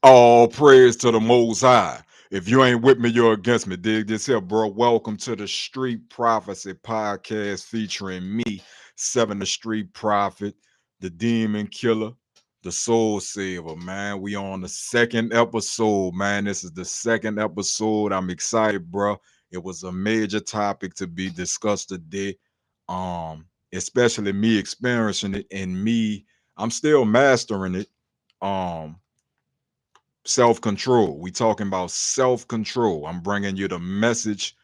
All praise to the Most High. If you ain't with me, you're against me. Dig this here, bro. Welcome to the Street Prophecy Podcast featuring me, Seven the Street Prophet, the Demon Killer, the Soul Saver, man. We on the second episode, man. This is the second episode. I'm excited, bro. It was a major topic to be discussed today. Especially me experiencing it and me, I'm still mastering it. Um, Self-control. We talking about self-control. I'm bringing you the message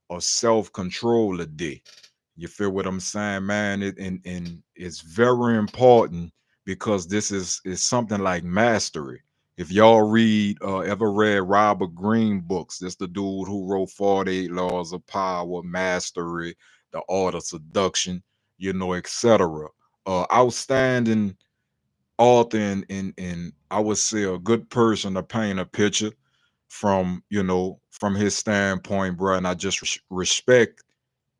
of self-control today. You feel what I'm saying, man? And it's very important because this is something like mastery. If y'all ever read Robert Greene books, that's the dude who wrote 48 Laws of Power, Mastery, The Art of Seduction, etc. Outstanding author and I would say a good person to paint a picture from from his standpoint, bro. And I just respect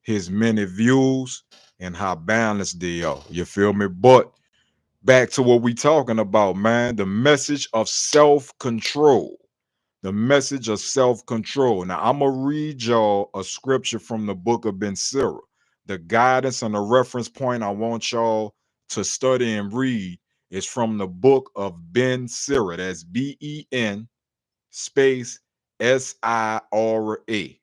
his many views and how balanced they are. You feel me? But back to what we talking about, man. The message of self-control. The message of self-control. Now I'm gonna read y'all a scripture from the book of Ben Sirah. The guidance and the reference point I want y'all to study and read is from the book of Ben Sirah. That's Ben space SIRA.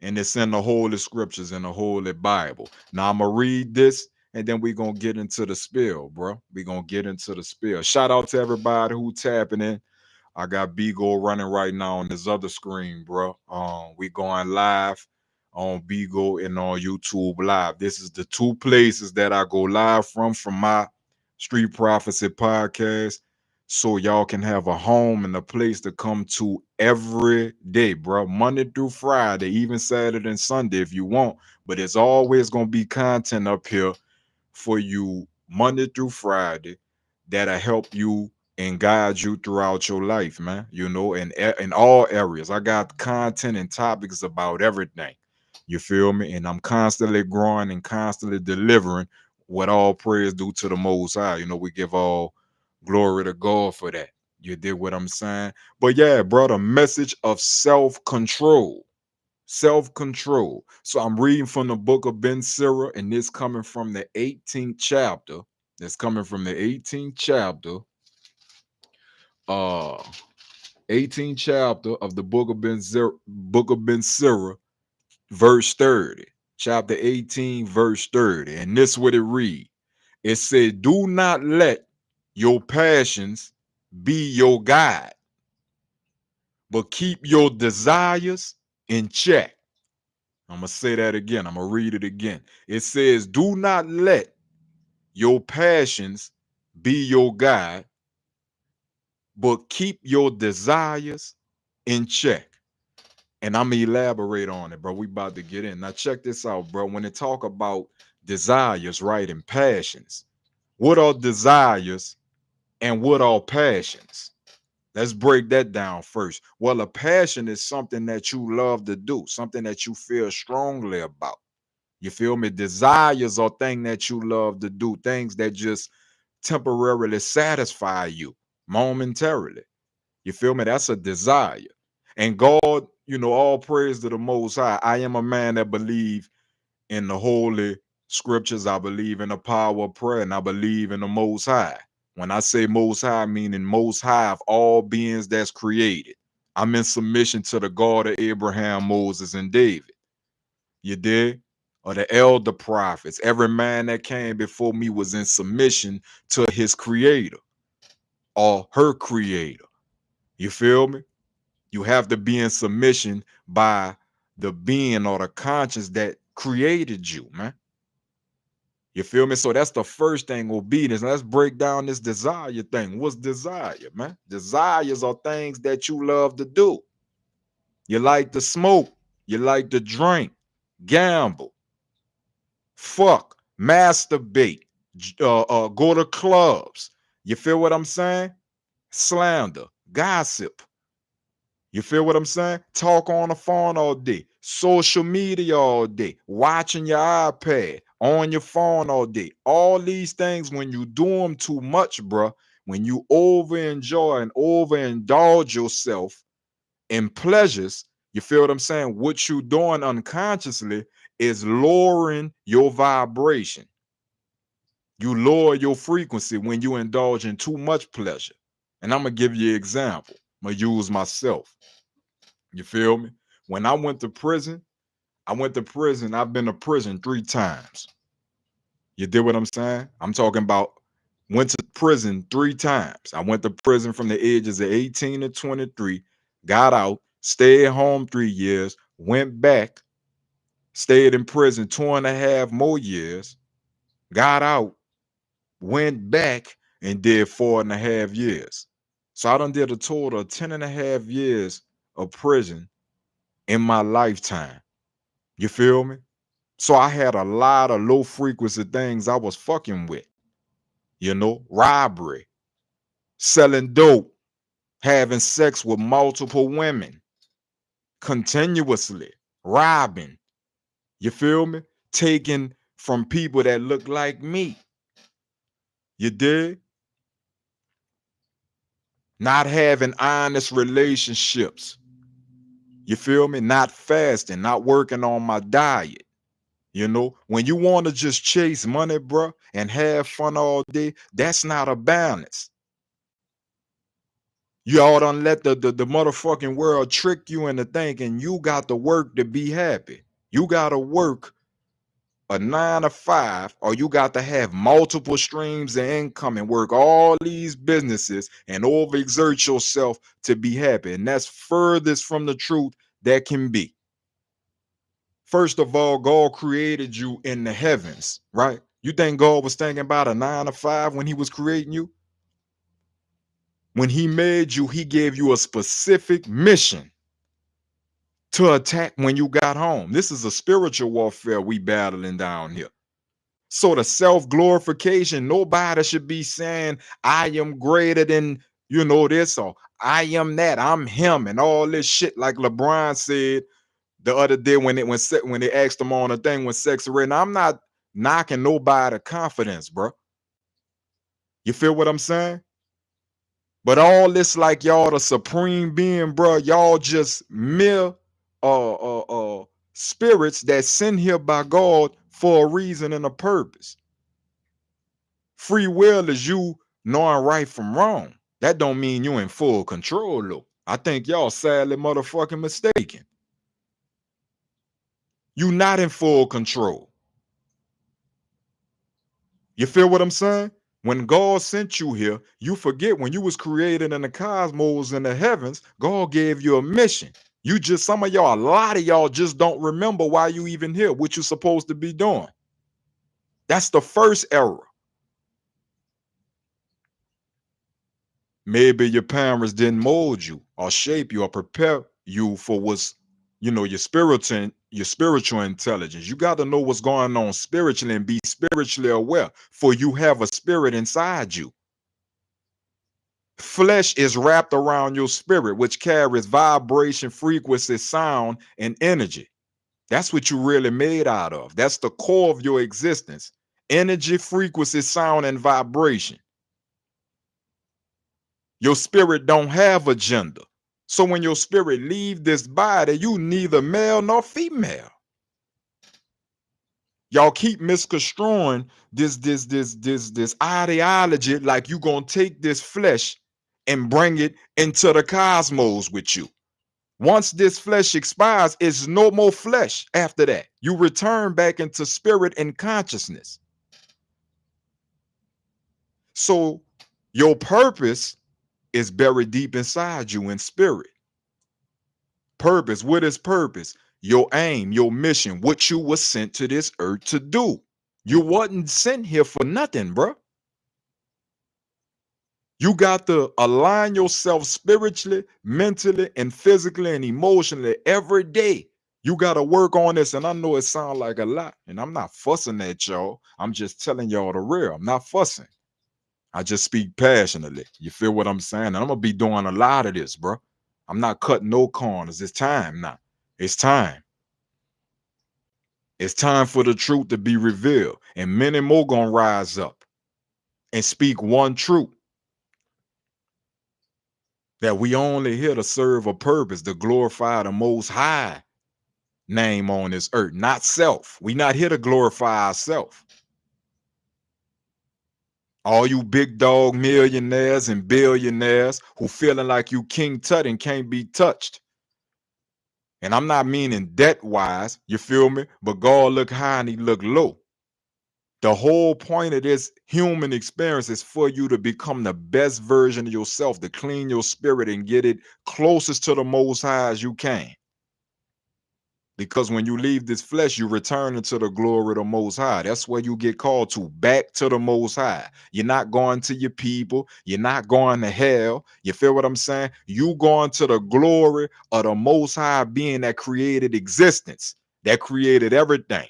And it's in the Holy Scriptures in the Holy Bible. Now I'm gonna read this and then we're gonna get into the spill, bro. We're gonna get into the spill. Shout out to everybody who tapping in. I got Beagle running right now on this other screen, bro. We going live on Beagle and on YouTube Live. This is the two places that I go live from my Street Prophecy podcast. So y'all can have a home and a place to come to every day, bro. Monday through Friday, even Saturday and Sunday if you want. But it's always gonna be content up here for you Monday through Friday that'll help you and guide you throughout your life, man. In all areas. I got content and topics about everything. You feel me? And I'm constantly growing and constantly delivering what all praise due to the Most High. We give all glory to God for that. You did what I'm saying? But yeah, bro, the message of self-control. Self-control. So I'm reading from the book of Ben Sirah, and this coming from the 18th chapter. That's coming from the 18th chapter. Uh 18th chapter of the book of Ben Sirah, verse 30. Chapter 18, verse 30. And this what it read. It said, do not let your passions be your guide, but keep your desires in check. I'm going to say that again. I'm going to read it again. It says, do not let your passions be your guide, but keep your desires in check. And I'm going to elaborate on it, bro. We about to get in. Now, check this out, bro. When they talk about desires, right, and passions, what are desires and what are passions? Let's break that down first. Well, a passion is something that you love to do, something that you feel strongly about. You feel me? Desires are things that you love to do, things that just temporarily satisfy you momentarily. You feel me? That's a desire. And God, all praise to the Most High. I am a man that believe in the holy scriptures. I believe in the power of prayer, and I believe in the Most High. When I say Most High, meaning Most High of all beings that's created. I'm in submission to the God of Abraham, Moses, and David. You did? Or the elder prophets. Every man that came before me was in submission to his creator or her creator. You feel me? You have to be in submission by the being or the conscience that created you, man. You feel me? So that's the first thing, obedience. Let's break down this desire thing. What's desire, man? Desires are things that you love to do. You like to smoke. You like to drink, gamble, fuck, masturbate, go to clubs. You feel what I'm saying? Slander, gossip. You feel what I'm saying? Talk on the phone all day, social media all day, watching your iPad, on your phone all day. All these things, when you do them too much, bruh, when you over enjoy and overindulge yourself in pleasures, you feel what I'm saying? What you doing unconsciously is lowering your vibration. You lower your frequency when you indulge in too much pleasure. And I'm gonna give you an example. I'm gonna use myself. You feel me? When I went to prison, I've been to prison 3 times. You did what I'm saying? I'm talking about went to prison 3 times. I went to prison from the ages of 18 to 23, got out, stayed home 3 years, went back, stayed in prison 2.5 more years, got out, went back, and did 4.5 years. So I done did a total of 10.5 years of prison in my lifetime. You feel me? So I had a lot of low frequency things I was fucking with, robbery, selling dope, having sex with multiple women continuously, robbing, you feel me? Taking from people that look like me. You dig? Not having honest relationships. You feel me? Not fasting, not working on my diet. When you want to just chase money, bro, and have fun all day, that's not a balance. You all done let the motherfucking world trick you into thinking you got to work to be happy. You got to work a 9 to 5, or you got to have multiple streams of income and work all these businesses and overexert yourself to be happy. And that's furthest from the truth that can be. First of all, God created you in the heavens, right? You think God was thinking about a 9 to 5 when he was creating you? When he made you, he gave you a specific mission to attack when you got home. This is a spiritual warfare we battling down here. So the self-glorification, nobody should be saying, I am greater than, this, or I am that, I'm him, and all this shit like LeBron said the other day when they asked him on a thing when sex ready. Now, I'm not knocking nobody confidence, bro. You feel what I'm saying? But all this like y'all the supreme being, bro. Y'all just mere spirits that sent here by God for a reason and a purpose. Free will is you knowing right from wrong. That don't mean you in full control, though. I think y'all sadly motherfucking mistaken. You not in full control. You feel what I'm saying? When God sent you here, you forget when you was created in the cosmos and the heavens, God gave you a mission. Some of y'all, a lot of y'all just don't remember why you even here, what you supposed to be doing. That's the first error. Maybe your parents didn't mold you or shape you or prepare you for what's, your spiritual intelligence. You got to know what's going on spiritually and be spiritually aware, for you have a spirit inside you. Flesh is wrapped around your spirit, which carries vibration, frequency, sound, and energy. That's what you really made out of. That's the core of your existence. Energy, frequency, sound, and vibration. Your spirit don't have a gender. So when your spirit leave this body, you neither male nor female. Y'all keep misconstruing this ideology like you gonna take this flesh and bring it into the cosmos with you. Once this flesh expires, it's no more flesh after that. You return back into spirit and consciousness. So your purpose is buried deep inside you in spirit. Purpose, what is purpose? Your aim, your mission, what you were sent to this earth to do. You wasn't sent here for nothing, bro. You got to align yourself spiritually, mentally, and physically and emotionally every day. You got to work on this. And I know it sounds like a lot, and I'm not fussing at y'all. I'm just telling y'all the real. I'm not fussing. I just speak passionately. You feel what I'm saying? And I'm going to be doing a lot of this, bro. I'm not cutting no corners. It's time now. It's time. It's time for the truth to be revealed. And many more going to rise up and speak one truth. That we only here to serve a purpose, to glorify the Most High name on this earth, not self. We not here to glorify ourselves. All you big dog millionaires and billionaires who feeling like you King Tut and can't be touched. And I'm not meaning debt wise, you feel me? But God look high and he look low. The whole point of this human experience is for you to become the best version of yourself, to clean your spirit and get it closest to the Most High as you can. Because when you leave this flesh, you return into the glory of the Most High. That's where you get called to, back to the Most High. You're not going to your people. You're not going to hell. You feel what I'm saying? You going to the glory of the Most High being that created existence, that created everything.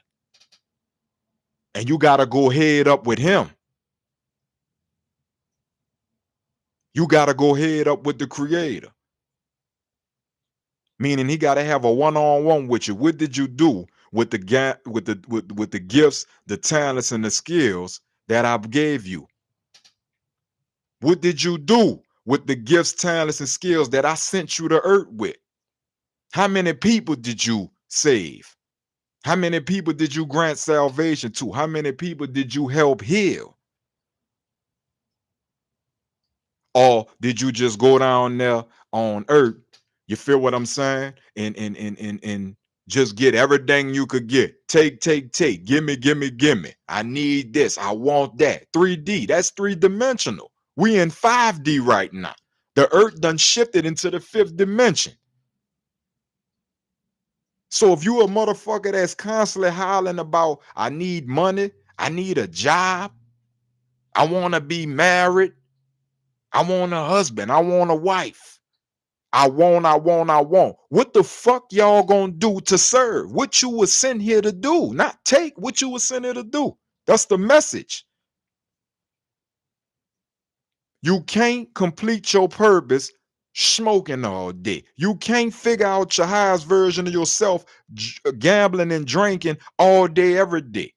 And you got to go head up with him. You got to go head up with the creator. Meaning he got to have a one-on-one with you. What did you do with the gifts, the talents, and the skills that I gave you? What did you do with the gifts, talents, and skills that I sent you to earth with? How many people did you save? How many people did you grant salvation to? How many people did you help heal? Or did you just go down there on earth? You feel what I'm saying? And just get everything you could get. Take. Gimme. I need this. I want that. 3D. That's three-dimensional. We in 5D right now. The earth done shifted into the fifth dimension. So if you a motherfucker that's constantly hollering about, I need money, I need a job, I want to be married, I want a husband, I want a wife, I want. What the fuck y'all gonna do to serve? What you was sent here to do, not take what you was sent here to do. That's the message. You can't complete your purpose smoking all day. You can't figure out your highest version of yourself gambling and drinking all day, every day.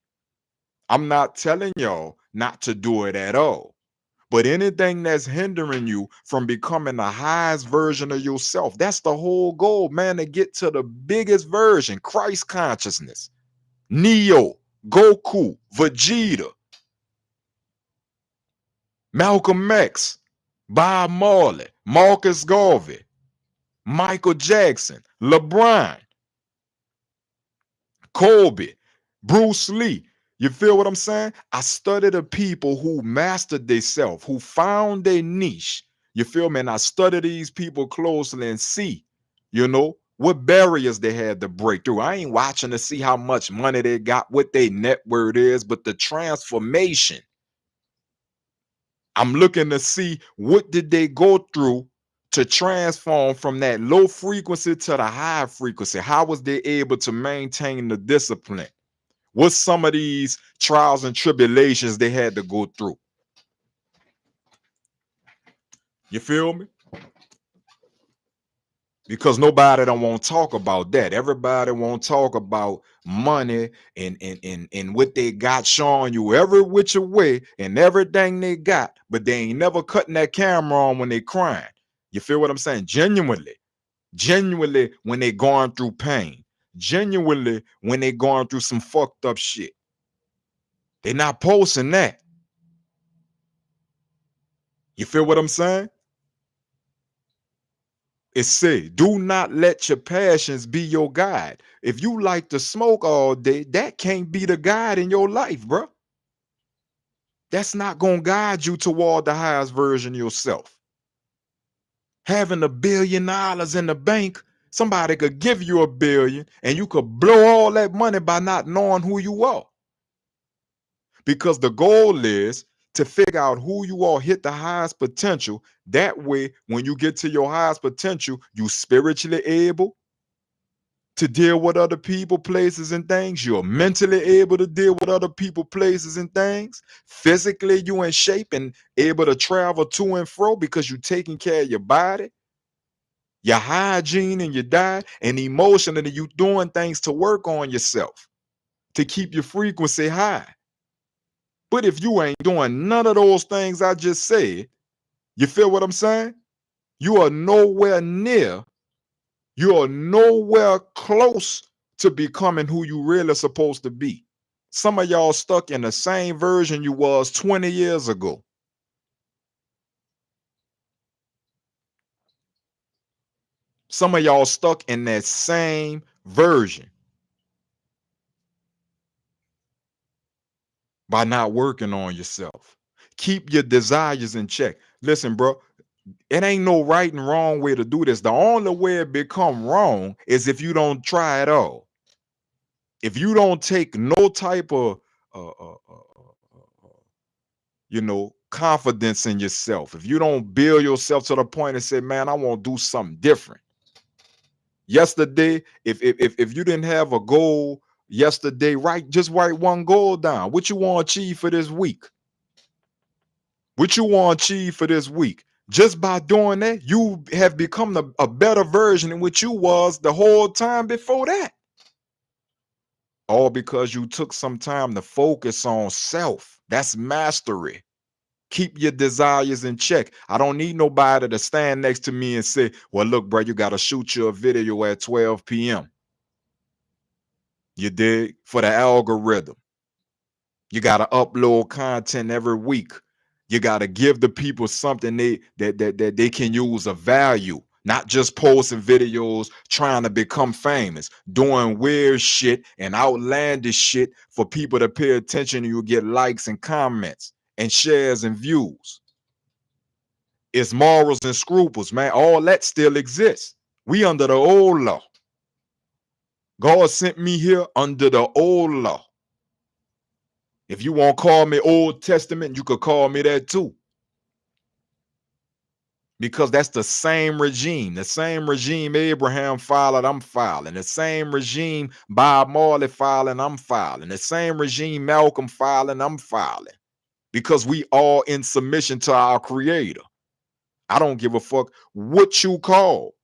I'm not telling y'all not to do it at all. But anything that's hindering you from becoming the highest version of yourself, that's the whole goal, man, to get to the biggest version, Christ consciousness. Neo, Goku, Vegeta, Malcolm X, Bob Marley, Marcus Garvey, Michael Jackson, LeBron, Kobe, Bruce Lee. You feel what I'm saying? I study the people who mastered themselves, who found their niche. You feel me? And I study these people closely and see, what barriers they had to break through. I ain't watching to see how much money they got, what their net worth is, but the transformation. I'm looking to see what did they go through to transform from that low frequency to the high frequency. How was they able to maintain the discipline? What's some of these trials and tribulations they had to go through? You feel me? Because nobody don't want to talk about that. Everybody want to talk about money and what they got, showing you every which way and everything they got, but they ain't never cutting that camera on when they crying. You feel what I'm saying? Genuinely when they going through pain, genuinely when they going through some fucked up shit. They not posting that. You feel what I'm saying? It say, do not let your passions be your guide. If you like to smoke all day, that can't be the guide in your life, bro. That's not going to guide you toward the highest version of yourself. Having $1 billion in the bank, somebody could give you $1 billion and you could blow all that money by not knowing who you are. Because the goal is to figure out who you are, hit the highest potential. That way, when you get to your highest potential, you spiritually able to deal with other people, places, and things. You're mentally able to deal with other people, places, and things. Physically, you in shape and able to travel to and fro because you're taking care of your body, your hygiene, and your diet. And emotionally, you doing things to work on yourself to keep your frequency high. But if you ain't doing none of those things I just said, you feel what I'm saying? You are nowhere near, you are nowhere close to becoming who you really supposed to be. Some of y'all stuck in the same version you was 20 years ago. Some of y'all stuck in that same version by not working on yourself. Keep your desires in check. Listen, bro, it ain't no right and wrong way to do this. The only way it become wrong is if you don't try at all. If you don't take no type of confidence in yourself, if you don't build yourself to the point and say, man, I want to do something different. Yesterday, if you didn't have a goal yesterday, just write one goal down. What you want to achieve for this week? What you want to achieve for this week? Just by doing that, you have become a better version than what you was the whole time before that. All because you took some time to focus on self. That's mastery. Keep your desires in check. I don't need nobody to stand next to me and say, well, look, bro, you got to shoot your video at 12 p.m. You dig? For the algorithm. You got to upload content every week. You got to give the people something that they can use of value, not just posting videos trying to become famous, doing weird shit and outlandish shit for people to pay attention, and you get likes and comments and shares and views. It's morals and scruples, man. All that still exists. We under the old law. God sent me here under the old law. If you want to call me Old Testament, you could call me that too. Because that's the same regime. The same regime Abraham followed, I'm following. The same regime Bob Marley following, I'm following. The same regime Malcolm following, I'm following. Because we all in submission to our creator. I don't give a fuck what you call,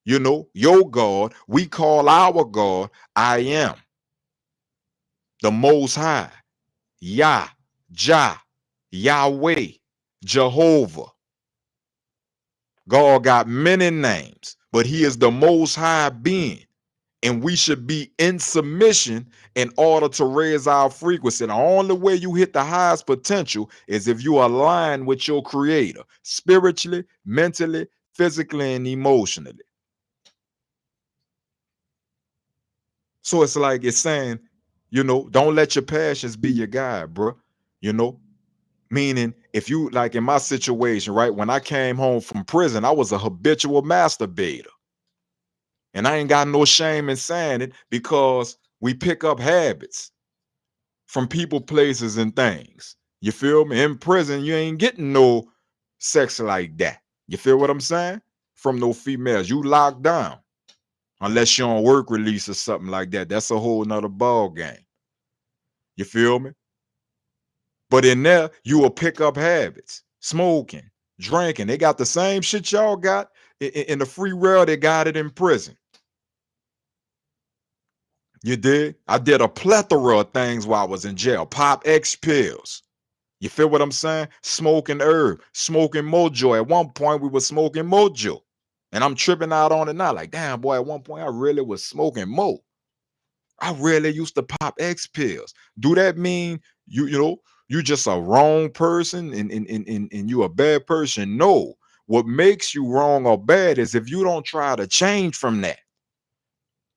your God. We call our God, I am. The Most High. Yah, Jah, Yahweh, Jehovah. God got many names, but he is the Most High being. And we should be in submission in order to raise our frequency. The only way you hit the highest potential is if you align with your creator, spiritually, mentally, physically, and emotionally. So it's like it's saying, don't let your passions be your guide, bro. Meaning, if you, like in my situation, right, when I came home from prison, I was a habitual masturbator. And I ain't got no shame in saying it, because we pick up habits from people, places, and things. You feel me? In prison, you ain't getting no sex like that. You feel what I'm saying? From no females. You locked down. Unless you're on work release or something like that. That's a whole nother ball game. You feel me? But in there, you will pick up habits. Smoking, drinking. They got the same shit y'all got in the free world. They got it in prison. You did? I did a plethora of things while I was in jail. Pop X pills. You feel what I'm saying? Smoking herb, smoking mojo. At one point, we were smoking mojo. And I'm tripping out on it now. Like, damn, boy, at one point, I really was smoking mo. I really used to pop X pills. Do that mean you just a wrong person and you a bad person? No. What makes you wrong or bad is if you don't try to change from that.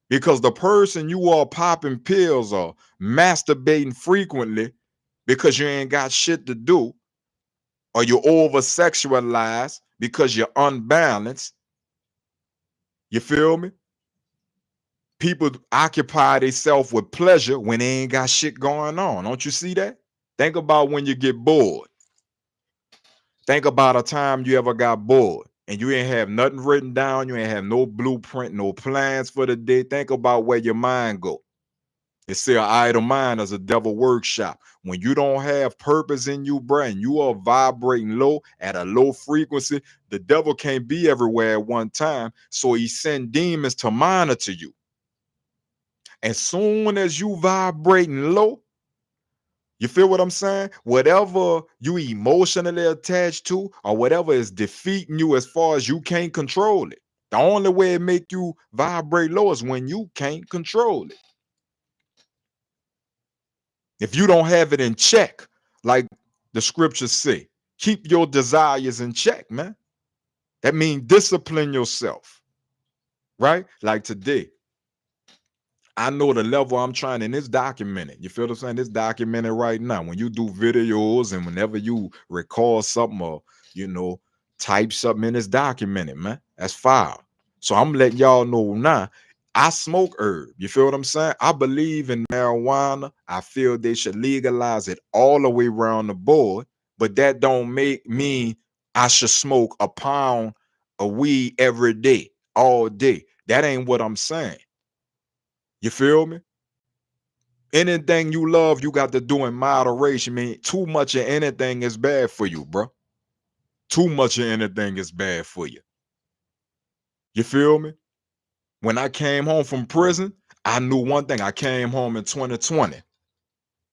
Because the person you are popping pills or masturbating frequently because you ain't got shit to do, or you over sexualize because you're unbalanced. You feel me? People occupy themselves with pleasure when they ain't got shit going on. Don't you see that? Think about when you get bored. Think about a time you ever got bored and you ain't have nothing written down. You ain't have no blueprint, no plans for the day. Think about where your mind go. They say an idle mind is a devil workshop. When you don't have purpose in your brain, you are vibrating low at a low frequency. The devil can't be everywhere at one time, so he send demons to monitor you. As soon as you vibrating low, You feel what I'm saying? Whatever you emotionally attached to, or whatever is defeating you as far as you can't control it. The only way it make you vibrate low is when you can't control it. If you don't have it in check, like the scriptures say, keep your desires in check, man. That means discipline yourself, right? Like today, I know the level I'm trying, and it's documented. You feel what I'm saying? It's documented right now. When you do videos and whenever you record something or, you know, type something in, it's documented, man. That's fire. So I'm letting y'all know now. I smoke herb. You feel what I'm saying? I believe in marijuana. I feel they should legalize it all the way around the board, but that don't make me I should smoke a pound of weed every day, all day. That ain't what I'm saying. You feel me? Anything you love, you got to do in moderation. I mean, too much of anything is bad for you, bro. Too much of anything is bad for you. You feel me? When I came home from prison, I knew one thing. I came home in 2020.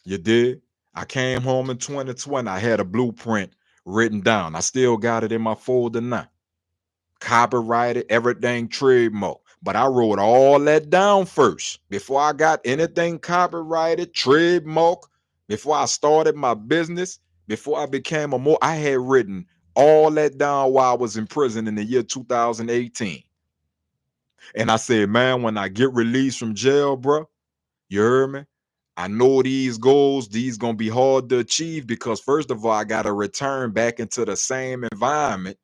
You did? I came home in 2020. I had a blueprint written down. I still got it in my folder now. Copyrighted, everything trademark. But I wrote all that down first before I got anything copyrighted, trademark, before I started my business, before I became I had written all that down while I was in prison in the year 2018. And I said, man, when I get released from jail, bro, you heard me? I know these goals, these gonna be hard to achieve because first of all, I gotta return back into the same environment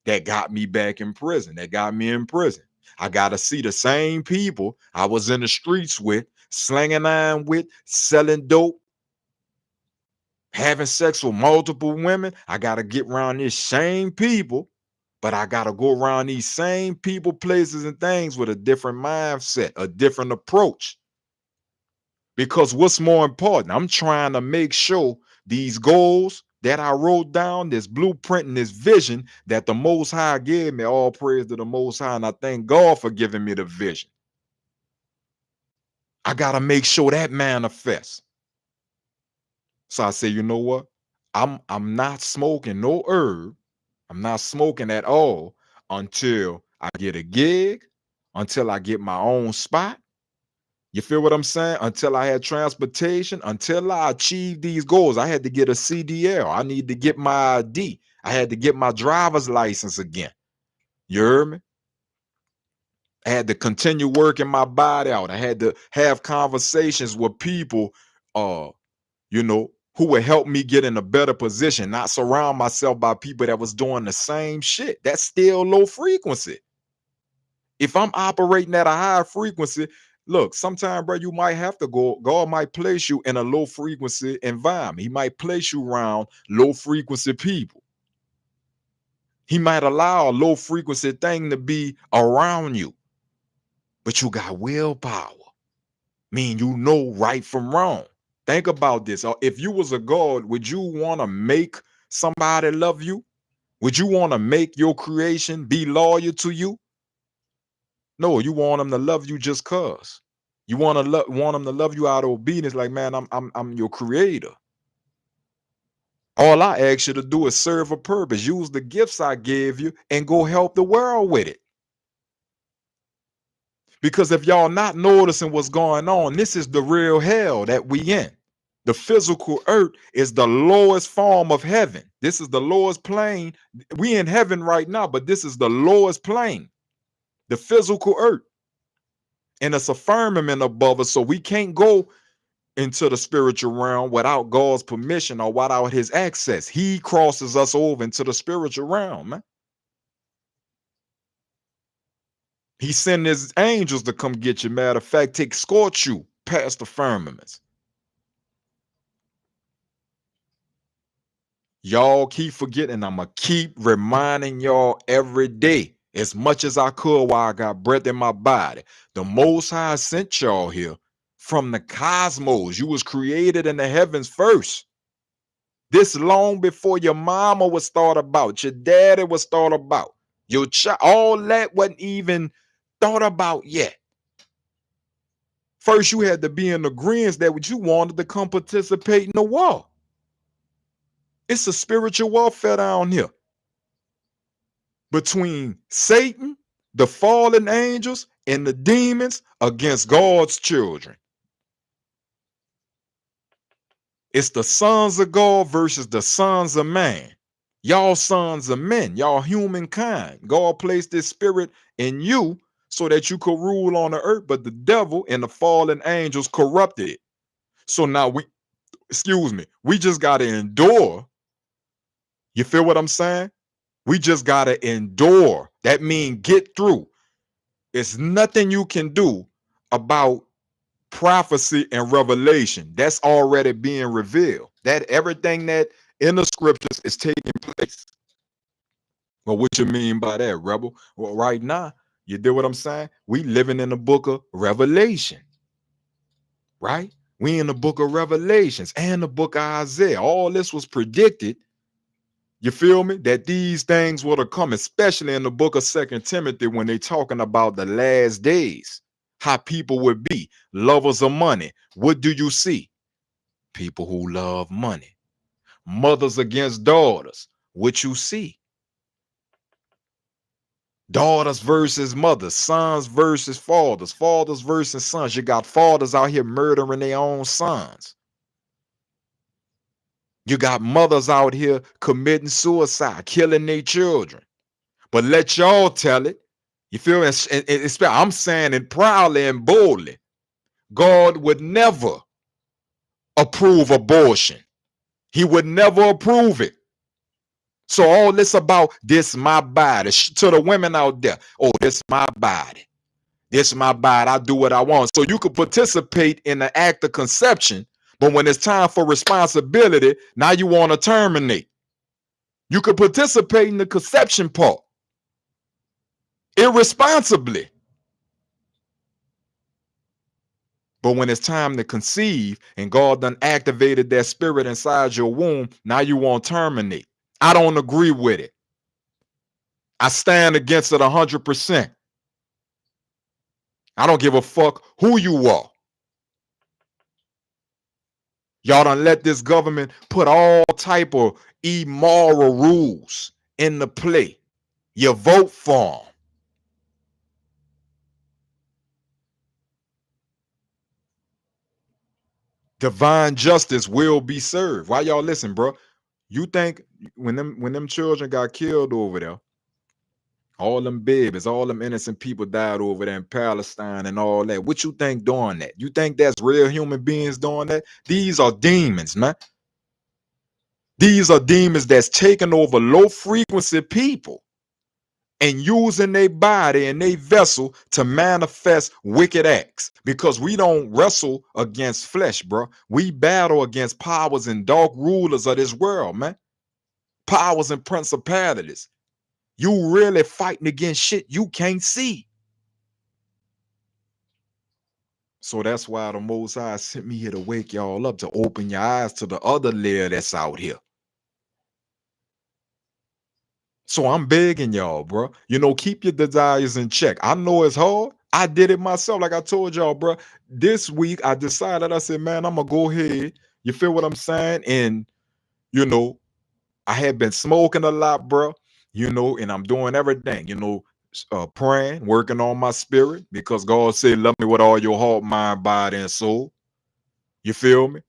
that got me back in prison, that got me in prison. I got to see the same people I was in the streets with, slinging iron with, selling dope, having sex with multiple women. I got to get around these same people, but I got to go around these same people, places, and things with a different mindset, a different approach. Because what's more important? I'm trying to make sure these goals that I wrote down, this blueprint and this vision that the Most High gave me, all praise to the Most High, and I thank God for giving me the vision. I got to make sure that manifests. So I say, you know what? I'm not smoking no herb. I'm not smoking at all until I get a gig, until I get my own spot. You feel what I'm saying? Until I had transportation, until I achieved these goals, I had to get a CDL. I need to get my ID. I had to get my driver's license again. You heard me? I had to continue working my body out. I had to have conversations with people, uh, you know, who would help me get in a better position, not surround myself by people that was doing the same shit. That's still low frequency. If I'm operating at a high frequency, look, sometimes, bro, you might have to go. God might place you in a low frequency environment. He might place you around low frequency people. He might allow a low frequency thing to be around you, but you got willpower. Mean you know right from wrong. Think about this. If you was a God, would you want to make somebody love you? Would you want to make your creation be loyal to you? No, you want them to love you just cause. You want them to love you out of obedience. Like, man, I'm your creator. All I ask you to do is serve a purpose. Use the gifts I gave you and go help the world with it. Because if y'all not noticing what's going on, this is the real hell that we in. The physical earth is the lowest form of heaven. This is the lowest plane. We in heaven right now, but this is the lowest plane, the physical earth. And it's a firmament above us, so we can't go into the spiritual realm without God's permission or without his access. He crosses us over into the spiritual realm, man. He sent his angels to come get you. Matter of fact, to escort you past the firmaments. Y'all keep forgetting. I'ma keep reminding y'all every day, as much as I could while I got breath in my body. The Most High sent y'all here from the cosmos. You was created in the heavens first. This long before your mama was thought about, your daddy was thought about, your child, all that wasn't even thought about yet. First, you had to be in agreement that what you wanted to come participate in the war. It's a spiritual warfare down here between Satan, the fallen angels, and the demons against God's children. It's the sons of God versus the sons of man. Y'all sons of men, y'all humankind. God placed this spirit in you so that you could rule on the earth, but the devil and the fallen angels corrupted it. So now we just got to endure. You feel what I'm saying? We just got to endure. That means get through. It's nothing you can do about prophecy and revelation. That's already being revealed. That everything that in the scriptures is taking place. Well, what you mean by that, rebel? Well, right now, you did what I'm saying? We living in the book of Revelation, right? We in the book of Revelations and the book of Isaiah. All this was predicted. You feel me? That these things would have come, especially in the book of Second Timothy when they talking about the last days, how people would be lovers of money. What do you see? People who love money. Mothers against daughters. What you see? Daughters versus mothers, sons versus fathers, fathers versus sons. You got fathers out here murdering their own sons. You got mothers out here committing suicide, killing their children. But let y'all tell it. You feel me? I'm saying it proudly and boldly. God would never approve abortion. He would never approve it. So all this about this my body, to the women out there, oh, this my body. This my body. I do what I want. So you could participate in the act of conception, but when it's time for responsibility, now you want to terminate. You could participate in the conception part irresponsibly. But when it's time to conceive and God done activated that spirit inside your womb, now you want to terminate. I don't agree with it. I stand against it 100%. I don't give a fuck who you are. Y'all done let this government put all type of immoral rules into play. You vote for them. Divine justice will be served. Why y'all listen, bro? You think when them children got killed over there, all them babies, all them innocent people died over there in Palestine and all that. What you think doing that? You think that's real human beings doing that? These are demons, man. These are demons that's taking over low frequency people and using their body and their vessel to manifest wicked acts. Because we don't wrestle against flesh, bro. We battle against powers and dark rulers of this world, man. Powers and principalities. You really fighting against shit you can't see. So that's why the Most High sent me here to wake y'all up, to open your eyes to the other layer that's out here. So I'm begging y'all, bro. Keep your desires in check. I know it's hard. I did it myself. Like I told y'all, bro. This week I decided, I said, man, I'm going to go ahead. You feel what I'm saying? And, I had been smoking a lot, bro. And I'm doing everything, praying, working on my spirit, because God said, love me with all your heart, mind, body, and soul. You feel me?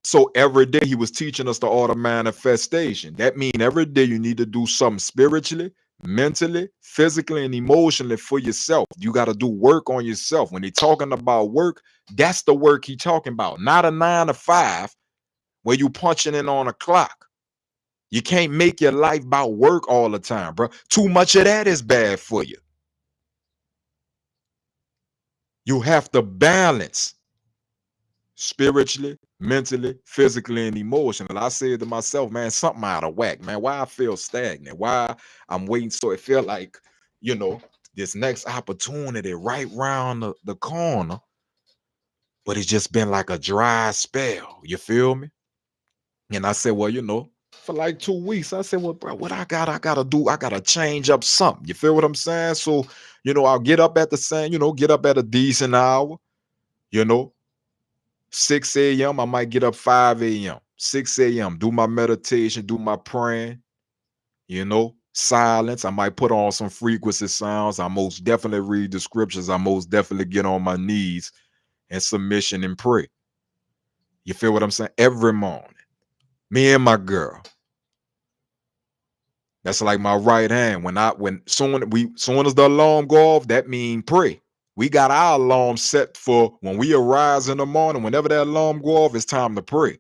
So every day he was teaching us the art of manifestation. That means every day you need to do something spiritually, mentally, physically, and emotionally for yourself. You got to do work on yourself. When he's talking about work, that's the work he's talking about. Not a 9 to 5 where you punching in on a clock. You can't make your life about work all the time, bro. Too much of that is bad for you. You have to balance spiritually, mentally, physically, and emotionally. I said to myself, man, something out of whack, man. Why I feel stagnant? Why I'm waiting? So it felt like, this next opportunity right round the corner, but it's just been like a dry spell. You feel me? And I said, well, for like 2 weeks, I said, well, bro, what I gotta do, I gotta change up something. You feel what I'm saying? So, I'll get up at the same, get up at a decent hour. You know, 6 a.m., I might get up 5 a.m., 6 a.m., do my meditation, do my praying, silence. I might put on some frequency sounds. I most definitely read the scriptures. I most definitely get on my knees and submission and pray. You feel what I'm saying? Every morning. Me and my girl. That's like my right hand. When soon as the alarm go off, that mean pray. We got our alarm set for when we arise in the morning. Whenever that alarm go off, it's time to pray.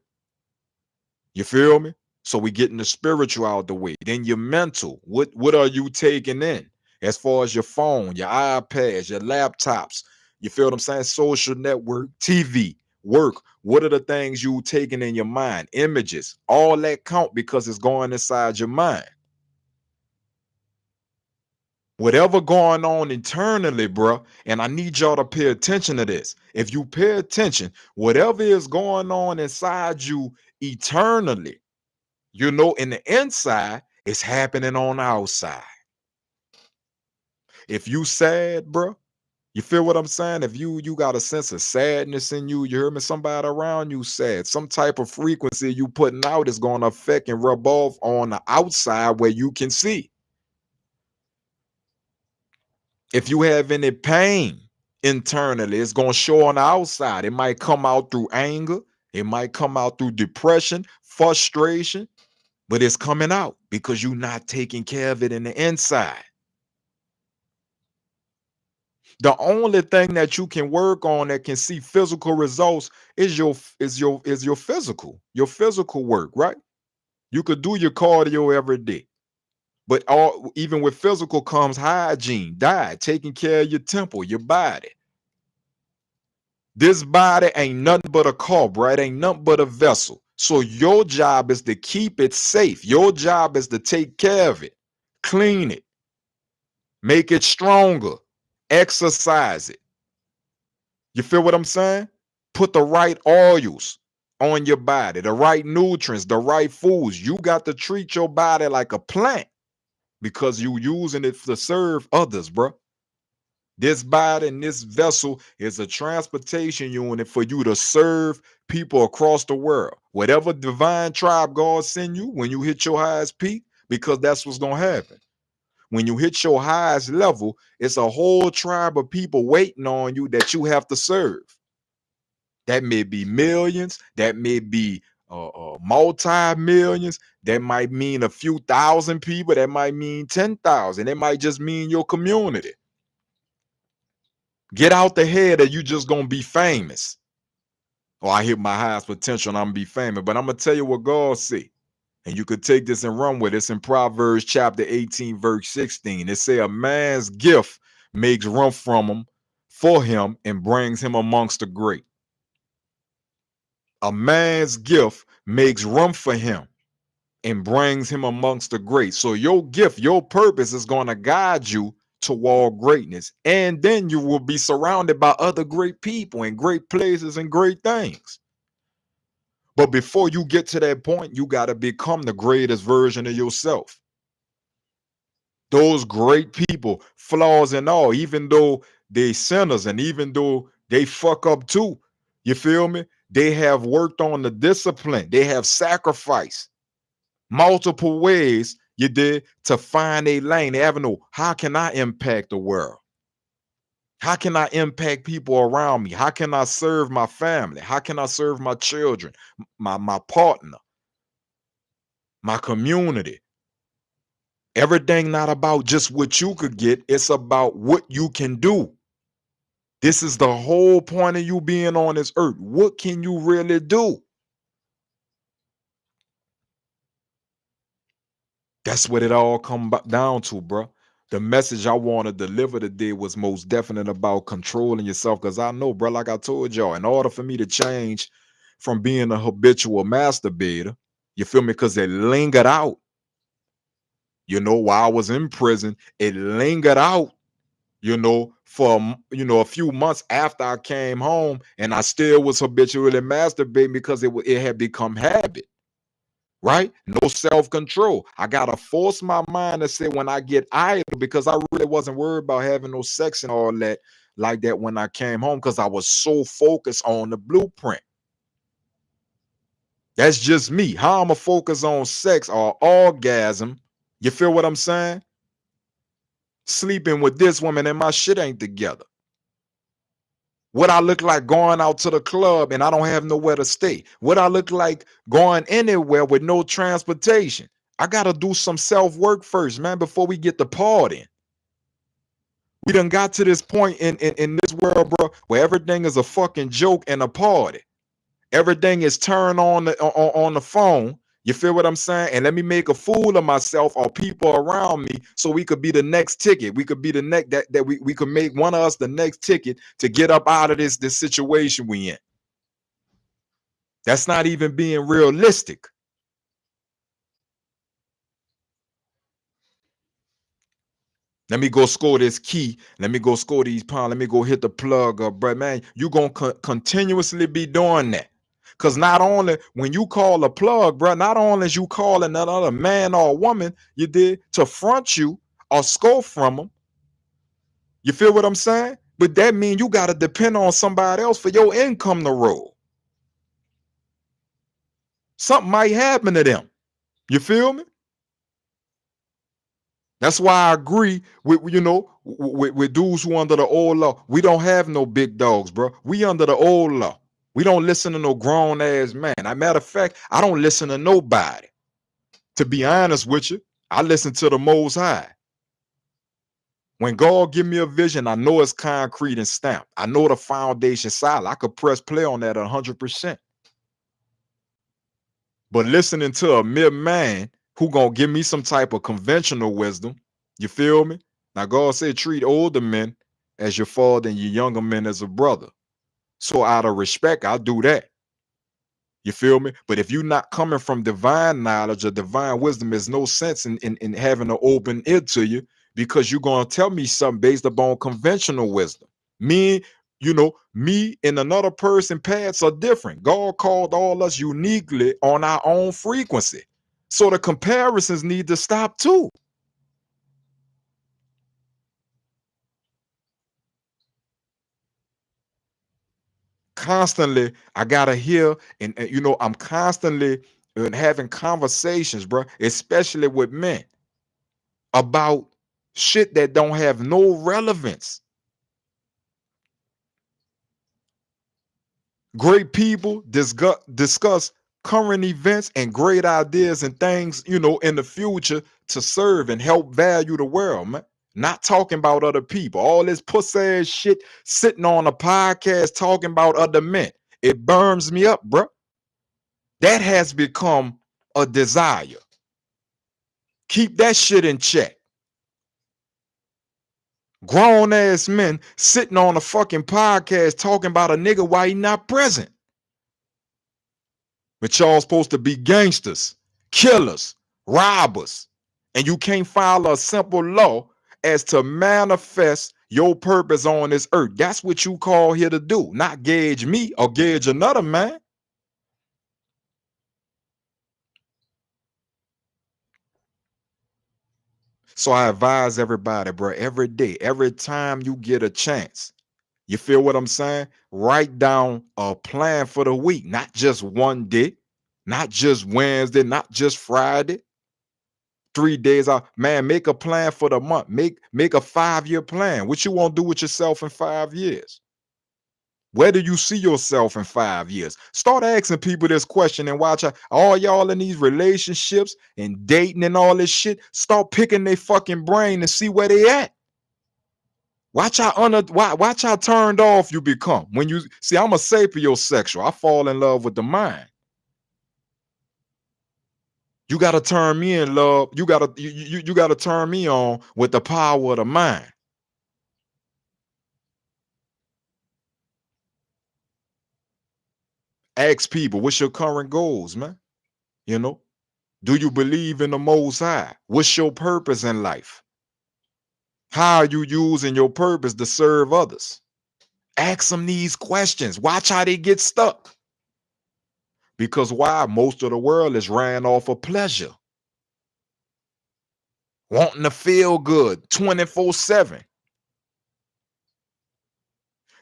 You feel me? So we getting the spiritual out the way. Then your mental. What are you taking in? As far as your phone, your iPads, your laptops. You feel what I'm saying? Social network, TV, work. What are the things you taking in your mind? Images. All that count because it's going inside your mind. Whatever going on internally, bro, and I need y'all to pay attention to this. If you pay attention, whatever is going on inside you eternally, in the inside, it's happening on the outside. If you sad, bro, you feel what I'm saying? If you got a sense of sadness in you, you hear me? Somebody around you sad. Some type of frequency you putting out is going to affect and rub off on the outside where you can see. If you have any pain internally, it's going to show on the outside. It might come out through anger. It might come out through depression, frustration, but it's coming out because you're not taking care of it in the inside. The only thing that you can work on that can see physical results is your physical work, right? You could do your cardio every day. But even with physical comes hygiene, diet, taking care of your temple, your body. This body ain't nothing but a car, right? Ain't nothing but a vessel. So your job is to keep it safe. Your job is to take care of it, clean it, make it stronger, exercise it. You feel what I'm saying? Put the right oils on your body, the right nutrients, the right foods. You got to treat your body like a plant because you using it to serve others, bro. This body and this vessel is a transportation unit for you to serve people across the world. Whatever divine tribe God send you when you hit your highest peak, because that's what's going to happen. When you hit your highest level, it's a whole tribe of people waiting on you that you have to serve. That may be millions, that may be multi-millions, that might mean a few thousand people, that might mean 10,000, it might just mean your community. Get out the head that you just gonna be famous. Oh, I hit my highest potential and I'm gonna be famous. But I'm gonna tell you what God say. And you could take this and run with it. It's in Proverbs chapter 18, verse 16. It say a man's gift makes room for him and brings him amongst the great. A man's gift makes room for him and brings him amongst the great. So your gift, your purpose is going to guide you toward greatness. And then you will be surrounded by other great people and great places and great things. But before you get to that point, you got to become the greatest version of yourself. Those great people, flaws and all, even though they sinners and even though they fuck up too, you feel me? They have worked on the discipline. They have sacrificed multiple ways, you did, to find a lane, the avenue. How can I impact the world? How can I impact people around me? How can I serve my family? How can I serve my children, my partner, my community? Everything not about just what you could get, it's about what you can do. This is the whole point of you being on this earth. What can you really do? That's what it all come down to, bro. The message I want to deliver today was most definite about controlling yourself. Because I know, bro, like I told y'all, in order for me to change from being a habitual masturbator, you feel me? Because it lingered out. While I was in prison, it lingered out, for, a few months after I came home, and I still was habitually masturbating because it had become habit. right? No self-control. I gotta force my mind to say when I get idle, because I really wasn't worried about having no sex and all that like that when I came home, because I was so focused on the blueprint. That's just me. How I'ma focus on sex or orgasm? You feel what I'm saying? Sleeping with this woman and my shit ain't together. What I look like going out to the club and I don't have nowhere to stay? What I look like going anywhere with no transportation? I gotta do some self-work first, man, before we get to partying. We done got to this point in this world, bro, where everything is a fucking joke and a party. Everything is turned on the phone. You feel what I'm saying? And let me make a fool of myself or people around me so we could be the next ticket. We could be the next that we could make one of us the next ticket to get up out of this situation we in. That's not even being realistic. Let me go score this key. Let me go score these pounds. Let me go hit the plug up, bro. Man, you going to continuously be doing that. Because not only when you call a plug, bro, not only is you calling another man or a woman, you did to front you or score from them. You feel what I'm saying? But that means you got to depend on somebody else for your income to roll. Something might happen to them. You feel me? That's why I agree with with dudes who under the old law. We don't have no big dogs, bro. We under the old law. We don't listen to no grown ass man. As a matter of fact, I don't listen to nobody. To be honest with you, I listen to the Most High. When God give me a vision, I know it's concrete and stamped. I know the foundation solid. I could press play on that 100%. But listening to a mere man who gonna give me some type of conventional wisdom, you feel me? Now God said treat older men as your father and your younger men as a brother. So out of respect, I'll do that. You feel me? But if you're not coming from divine knowledge or divine wisdom, there's no sense in having an open ear to you, because you're gonna tell me something based upon conventional wisdom. Me, me and another person paths are different. God called all us uniquely on our own frequency. So the comparisons need to stop too. Constantly, I gotta hear, and I'm constantly having conversations, bro, especially with men, about shit that don't have no relevance. Great people discuss current events and great ideas and things, in the future to serve and help value the world, man. Not talking about other people. All this pussy ass shit sitting on a podcast talking about other men. It burns me up, bro. That has become a desire. Keep that shit in check. Grown ass men sitting on a fucking podcast talking about a nigga while he not present. But y'all supposed to be gangsters, killers, robbers. And you can't follow a simple law as to manifest your purpose on this earth. That's what you call here to do, not gauge me or gauge another man. So I advise everybody, bro, every day, every time you get a chance, you feel what I'm saying? Write down a plan for the week, not just one day, not just Wednesday, not just Friday. 3 days out, man. Make a plan for the month. Make a 5-year plan. What you want to do with yourself in 5 years? Where do you see yourself in 5 years? Start asking people this question and watch all y'all in these relationships and dating and all this shit. Start picking their fucking brain and see where they at. Watch how turned off you become when you see. I'm a sapiosexual. I fall in love with the mind. You gotta turn me in love. You gotta turn me on with the power of the mind. Ask people, what's your current goals, man? You know, do you believe in the Most High? What's your purpose in life? How are you using your purpose to serve others? Ask them these questions. Watch how they get stuck. Because why? Most of the world is ran off of pleasure, wanting to feel good 24/7.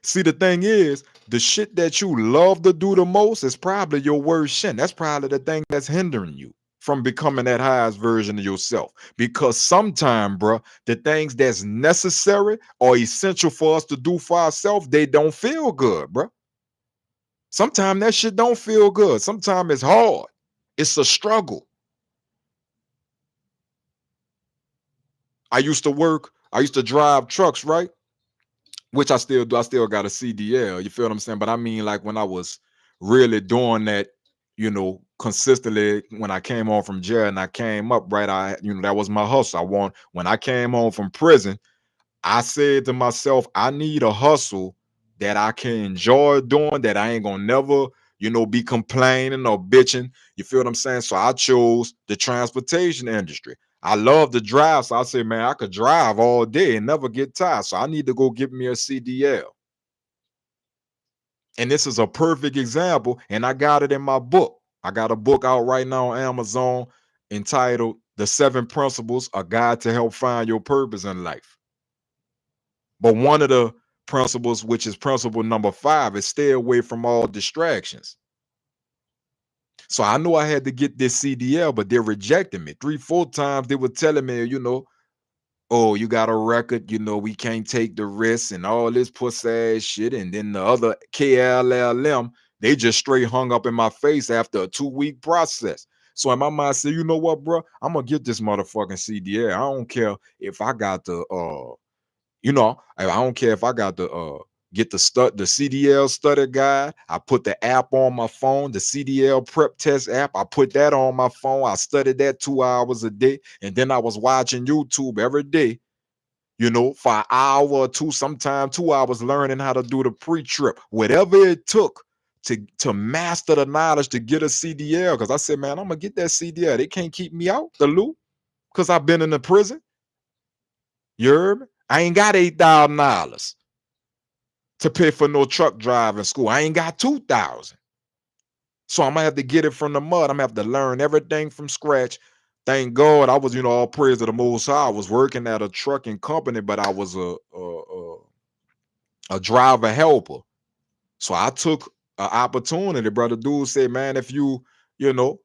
See, the thing is, the shit that you love to do the most is probably your worst sin. That's probably the thing that's hindering you from becoming that highest version of yourself. Because sometimes, bruh, the things that's necessary or essential for us to do for ourselves, they don't feel good, bruh. Sometimes that shit don't feel good. Sometimes it's hard. It's a struggle. I used to drive trucks, right? Which I still do. I still got a CDL. You feel what I'm saying? But I mean, like when I was really doing that, consistently when I came home from jail and I came up, right? That was my hustle. When I came home from prison, I said to myself, I need a hustle that I can enjoy doing, that I ain't gonna never, be complaining or bitching. You feel what I'm saying? So I chose the transportation industry. I love to drive. So I said, man, I could drive all day and never get tired. So I need to go get me a CDL. And this is a perfect example. And I got it in my book. I got a book out right now on Amazon entitled The Seven Principles, A Guide to Help Find Your Purpose in Life. But one of the principles, which is principle number 5, is stay away from all distractions. So I knew I had to get this CDL, but they're rejecting me. 3, 4 times they were telling me, oh, you got a record, we can't take the risk and all this pussy ass shit. And then the other KLLM, they just straight hung up in my face after a 2-week process. So in my mind, I said, you know what, bro? I'm gonna get this motherfucking CDL. I don't care if I got the I don't care if I got to get the CDL study guide. I put the app on my phone, the CDL prep test app. I put that on my phone. I studied that 2 hours a day. And then I was watching YouTube every day, for an hour or two, sometimes 2 hours learning how to do the pre-trip. Whatever it took to master the knowledge to get a CDL. Because I said, man, I'm gonna get that CDL. They can't keep me out the loop because I've been in the prison. You heard me? I ain't got $8,000 to pay for no truck driving school. I ain't got 2,000. So I'm gonna have to get it from the mud. I'm gonna have to learn everything from scratch. Thank God I was, all praise to the Most High. I was working at a trucking company, but I was a driver helper. So I took an opportunity, brother. Dude said, man, you know,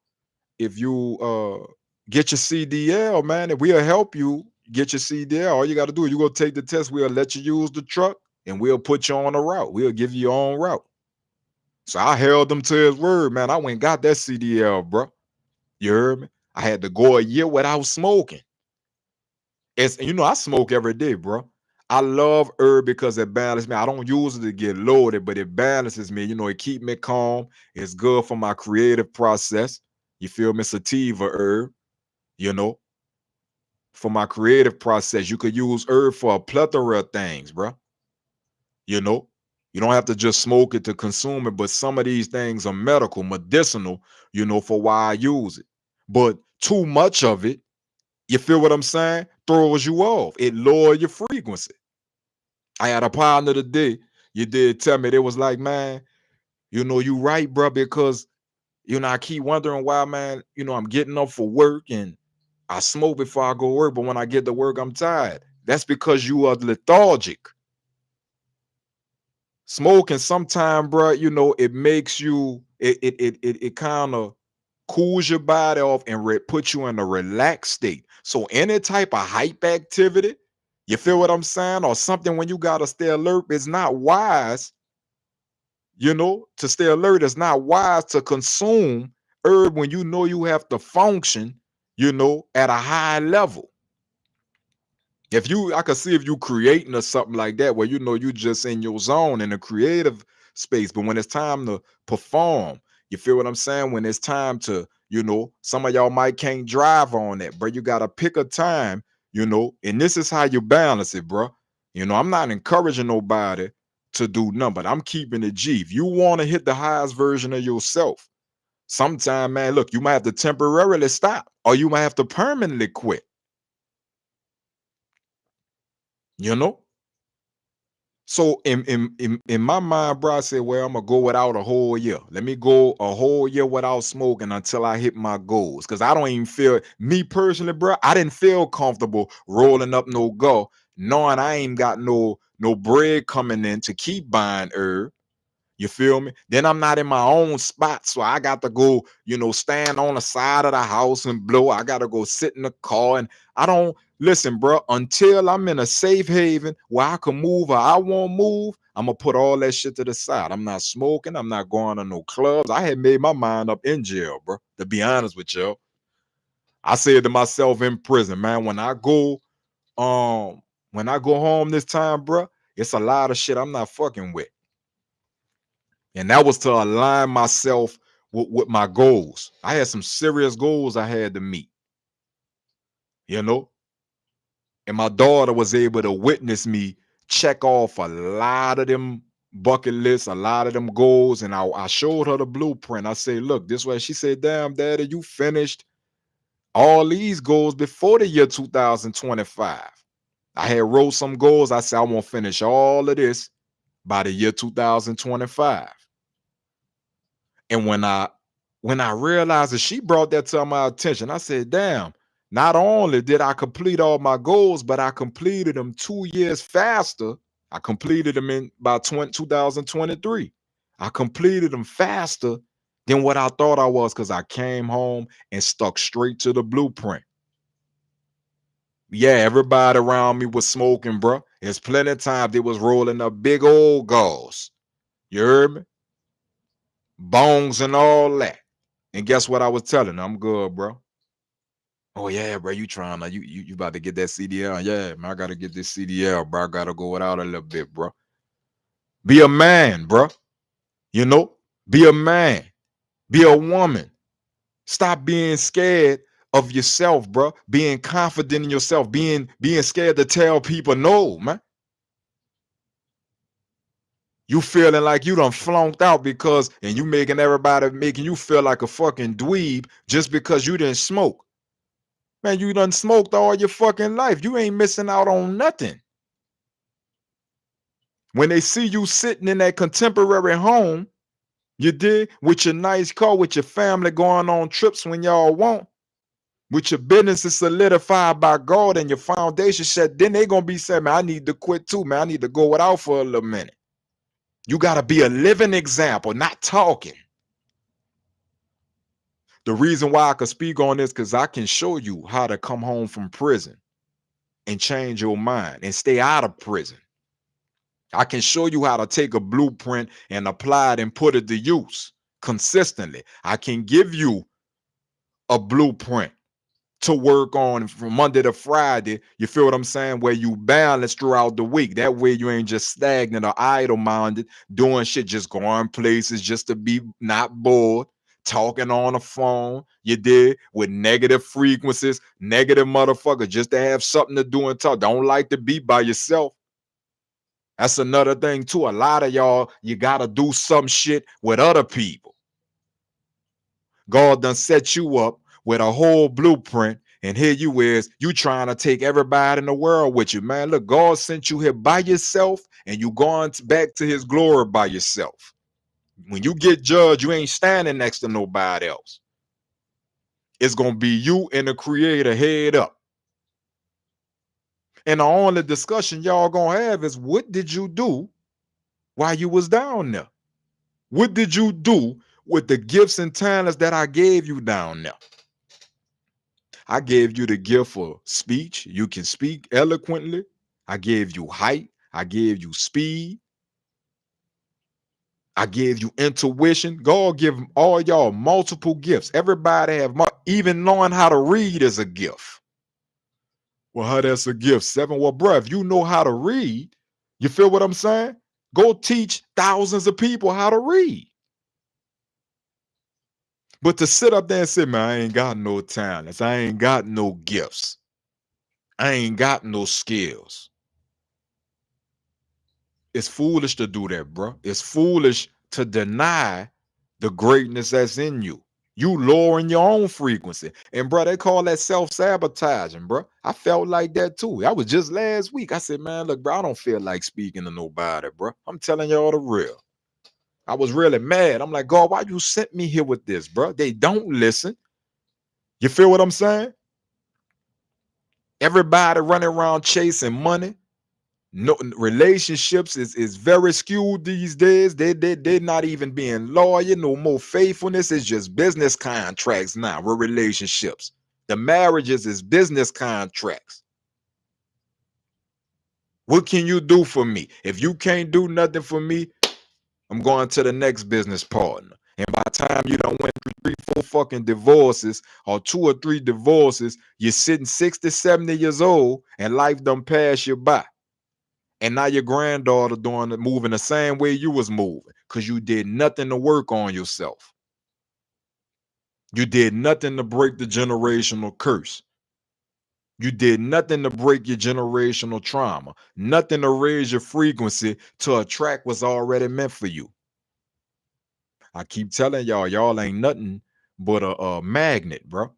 if you get your CDL, man, if we'll help you get your CDL, all you got to do is you go take the test. We'll let you use the truck and we'll put you on a route. We'll give you your own route. So I held him to his word, man. I went and got that CDL, bro. You heard me? I had to go a year without smoking. I smoke every day, bro. I love herb because it balances me. I don't use it to get loaded, but it balances me. It keep me calm. It's good for my creative process. You feel me? Sativa herb, you know, for my creative process. You could use herb for a plethora of things, bro. You know, you don't have to just smoke it to consume it, but some of these things are medical, medicinal, for why I use it. But too much of it, you feel what I'm saying? Throws you off. It lowers your frequency. I had a partner today. You did tell me they was like, man, you right, bro, because I keep wondering why, man, I'm getting up for work and I smoke before I go to work, but when I get to work, I'm tired. That's because you are lethargic. Smoking sometime, bro, it makes you it kind of cools your body off and puts you in a relaxed state. So any type of hype activity, you feel what I'm saying, or something when you gotta stay alert, it's not wise, to stay alert. It's not wise to consume herb when you know you have to function, at a high level. I could see if you creating or something like that, where you just in your zone in a creative space, but when it's time to perform, you feel what I'm saying? When it's time to, some of y'all might can't drive on that, but you gotta pick a time, and this is how you balance it, bro. I'm not encouraging nobody to do nothing, but I'm keeping it G. If you want to hit the highest version of yourself, sometime, man, look, you might have to temporarily stop, or you might have to permanently quit, you know. So in my mind, bro, I said, well, I'm gonna go without a whole year. Let me go a whole year without smoking until I hit my goals. Cause I don't even feel me personally, bro. I didn't feel comfortable rolling up no go, knowing I ain't got no bread coming in to keep buying herb. You feel me? Then I'm not in my own spot, so I got to go, stand on the side of the house and blow. I got to go sit in the car, and I don't listen, bro. Until I'm in a safe haven where I can move or I won't move, I'm gonna put all that shit to the side. I'm not smoking. I'm not going to no clubs. I had made my mind up in jail, bro. To be honest with you, I said to myself in prison, man, um, when I go home this time, bro, it's a lot of shit I'm not fucking with. And that was to align myself with my goals. I had some serious goals I had to meet, you know? And my daughter was able to witness me check off a lot of them bucket lists, a lot of them goals. And I showed her the blueprint. I say, look, this way. She said, damn, daddy, you finished all these goals before the year 2025. I had wrote some goals. I said, I want to finish all of this by the year 2025. And when I realized that she brought that to my attention, I said, damn, not only did I complete all my goals, but I completed them 2 years faster. I completed them in by 2023. I completed them faster than what I thought I was because I came home and stuck straight to the blueprint. Yeah, everybody around me was smoking, bro. There's plenty of times they was rolling up big old goals. You heard me? Bongs and all that. And guess what I was telling them? I'm good, bro. Oh yeah, bro. You trying to you about to get that CDL? Yeah, man. I gotta get this CDL, bro. I gotta go without a little bit, bro. Be a man, bro. You know, be a man. Be a woman. Stop being scared of yourself, bro. Being confident in yourself. Being scared to tell people no, man. You feeling like you done flunked out because, and you making you feel like a fucking dweeb just because you didn't smoke. Man, you done smoked all your fucking life. You ain't missing out on nothing. When they see you sitting in that contemporary home, you did, with your nice car, with your family going on trips when y'all want, with your business is solidified by God and your foundation set, then they gonna be saying, man, I need to quit too, man. I need to go without for a little minute. You gotta be a living example, not talking. The reason why I could speak on this, because I can show you how to come home from prison and change your mind and stay out of prison. I can show you how to take a blueprint and apply it and put it to use consistently. I can give you a blueprint to work on from Monday to Friday. You feel what I'm saying? Where you balance throughout the week. That way you ain't just stagnant or idle-minded, doing shit, just going places just to be not bored, talking on the phone, you did, with negative frequencies, negative motherfuckers, just to have something to do and talk. Don't like to be by yourself. That's another thing too. A lot of y'all, you gotta do some shit with other people. God done set you up with a whole blueprint, and here you is, you trying to take everybody in the world with you, man. Look, God sent you here by yourself, and you going back to his glory by yourself. When you get judged, you ain't standing next to nobody else. It's gonna be you and the creator head up. And the only discussion y'all gonna have is, what did you do while you was down there? What did you do with the gifts and talents that I gave you down there? I gave you the gift of speech. You can speak eloquently. I gave you height. I gave you speed. I gave you intuition. God give all y'all multiple gifts. Everybody have even knowing how to read is a gift. Well, how that's a gift? Seven. Well, bro, if you know how to read, you feel what I'm saying? Go teach thousands of people how to read. But to sit up there and say, man, I ain't got no talents, I ain't got no gifts, I ain't got no skills. It's foolish to do that, bro. It's foolish to deny the greatness that's in you. You lowering your own frequency. And bro, they call that self-sabotaging, bro. I felt like that too. That was just last week. I said, man, look, bro, I don't feel like speaking to nobody, bro. I'm telling y'all the real. I was really mad. I'm like, God, why you sent me here with this, bro? They don't listen. You feel what I'm saying? Everybody running around chasing money. No relationships is very skewed these days. They're not even being loyal, no more faithfulness. It's just business contracts now with relationships. The marriages is business contracts. What can you do for me? If you can't do nothing for me, I'm going to the next business partner. And by the time you done went through 3, 4 fucking divorces or 2 or 3 divorces, you're sitting 60, 70 years old and life done pass you by. And now your granddaughter moving the same way you was moving because you did nothing to work on yourself. You did nothing to break the generational curse. You did nothing to break your generational trauma. Nothing to raise your frequency to attract what's already meant for you. I keep telling y'all ain't nothing but a magnet, bro.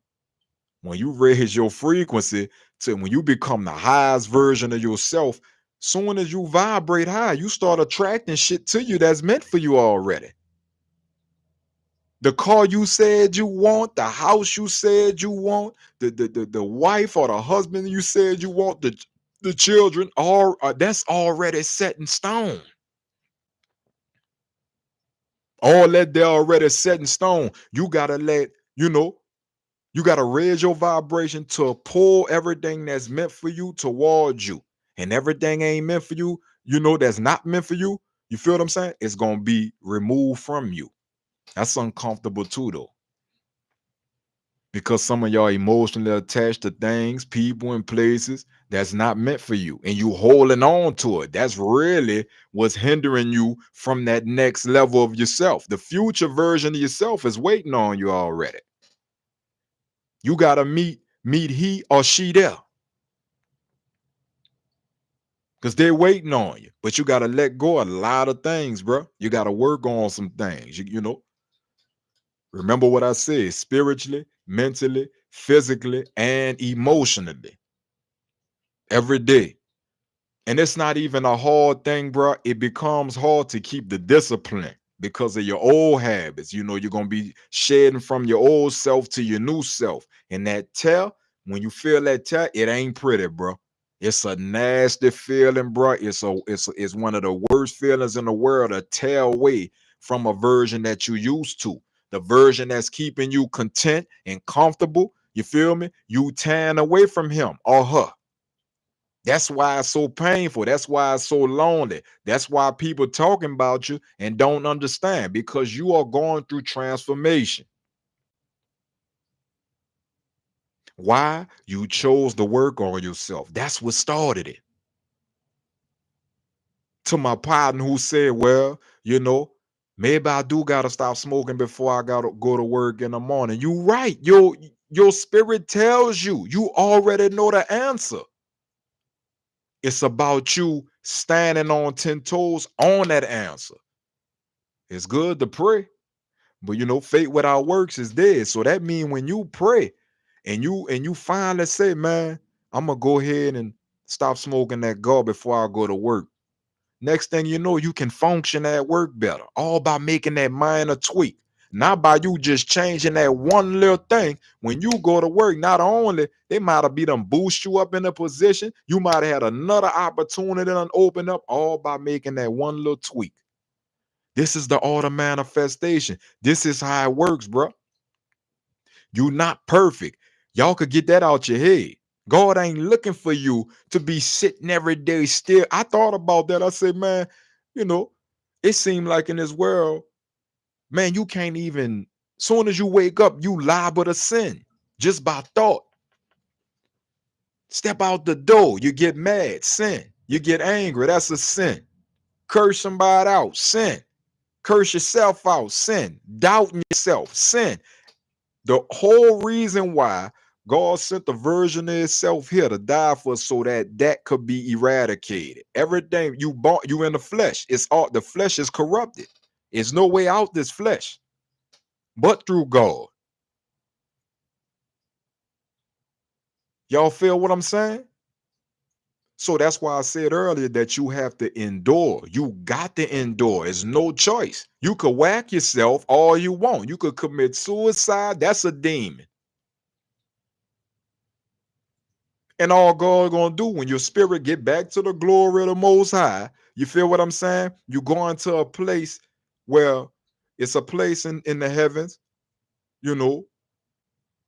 When you raise your frequency to when you become the highest version of yourself, soon as you vibrate high, you start attracting shit to you that's meant for you already. The car you said you want, the house you said you want, the wife or the husband you said you want, the children, all that's already set in stone. All that they're already set in stone. You gotta you gotta raise your vibration to pull everything that's meant for you towards you. And everything ain't meant for you, that's not meant for you. You feel what I'm saying? It's gonna be removed from you. That's uncomfortable too, though. Because some of y'all emotionally attached to things, people, and places that's not meant for you, and you holding on to it. That's really what's hindering you from that next level of yourself. The future version of yourself is waiting on you already. You gotta meet he or she there, because they're waiting on you. But you gotta let go of a lot of things, bro. You gotta work on some things. Remember what I said: spiritually, mentally, physically, and emotionally every day. And it's not even a hard thing, bro. It becomes hard to keep the discipline because of your old habits. You're going to be shedding from your old self to your new self. And that tear, when you feel that tear, it ain't pretty, bro. It's a nasty feeling, bro. It's one of the worst feelings in the world to tear away from a version that you used to. The version that's keeping you content and comfortable. You feel me? You tearing away from him or her. That's why it's so painful. That's why it's so lonely. That's why people talking about you and don't understand, because you are going through transformation. Why? You chose to work on yourself. That's what started it. To my partner who said, well, maybe I do gotta stop smoking before I gotta go to work in the morning. You right. Your spirit tells you. You already know the answer. It's about you standing on 10 toes on that answer. It's good to pray, but faith without works is dead. So that means when you pray and you finally say, man, I'm gonna go ahead and stop smoking that gum before I go to work. Next thing you know, you can function at work better, all by making that minor tweak. Not by you just changing that one little thing. When you go to work, not only they might have be them boost you up in a position, you might have had another opportunity to open up, all by making that one little tweak. This is the art of manifestation. This is how it works, bro. You're not perfect. Y'all could get that out your head. God ain't looking for you to be sitting every day still. I thought about that. I said, man, you know, it seemed like in this world, man, you can't even, soon as you wake up, you liable to sin just by thought. Step out the door, you get mad, sin. You get angry, that's a sin. Curse somebody out, sin. Curse yourself out, sin. Doubting yourself, sin. The whole reason why God sent the version of himself here to die for us, so that could be eradicated. Everything you in the flesh. It's all, the flesh is corrupted. There's no way out this flesh but through God. Y'all feel what I'm saying? So that's why I said earlier that you have to endure. You got to endure. It's no choice. You could whack yourself all you want. You could commit suicide. That's a demon. And all God gonna do when your spirit get back to the glory of the Most High, you feel what I'm saying? You go into a place where it's a place in the heavens, you know,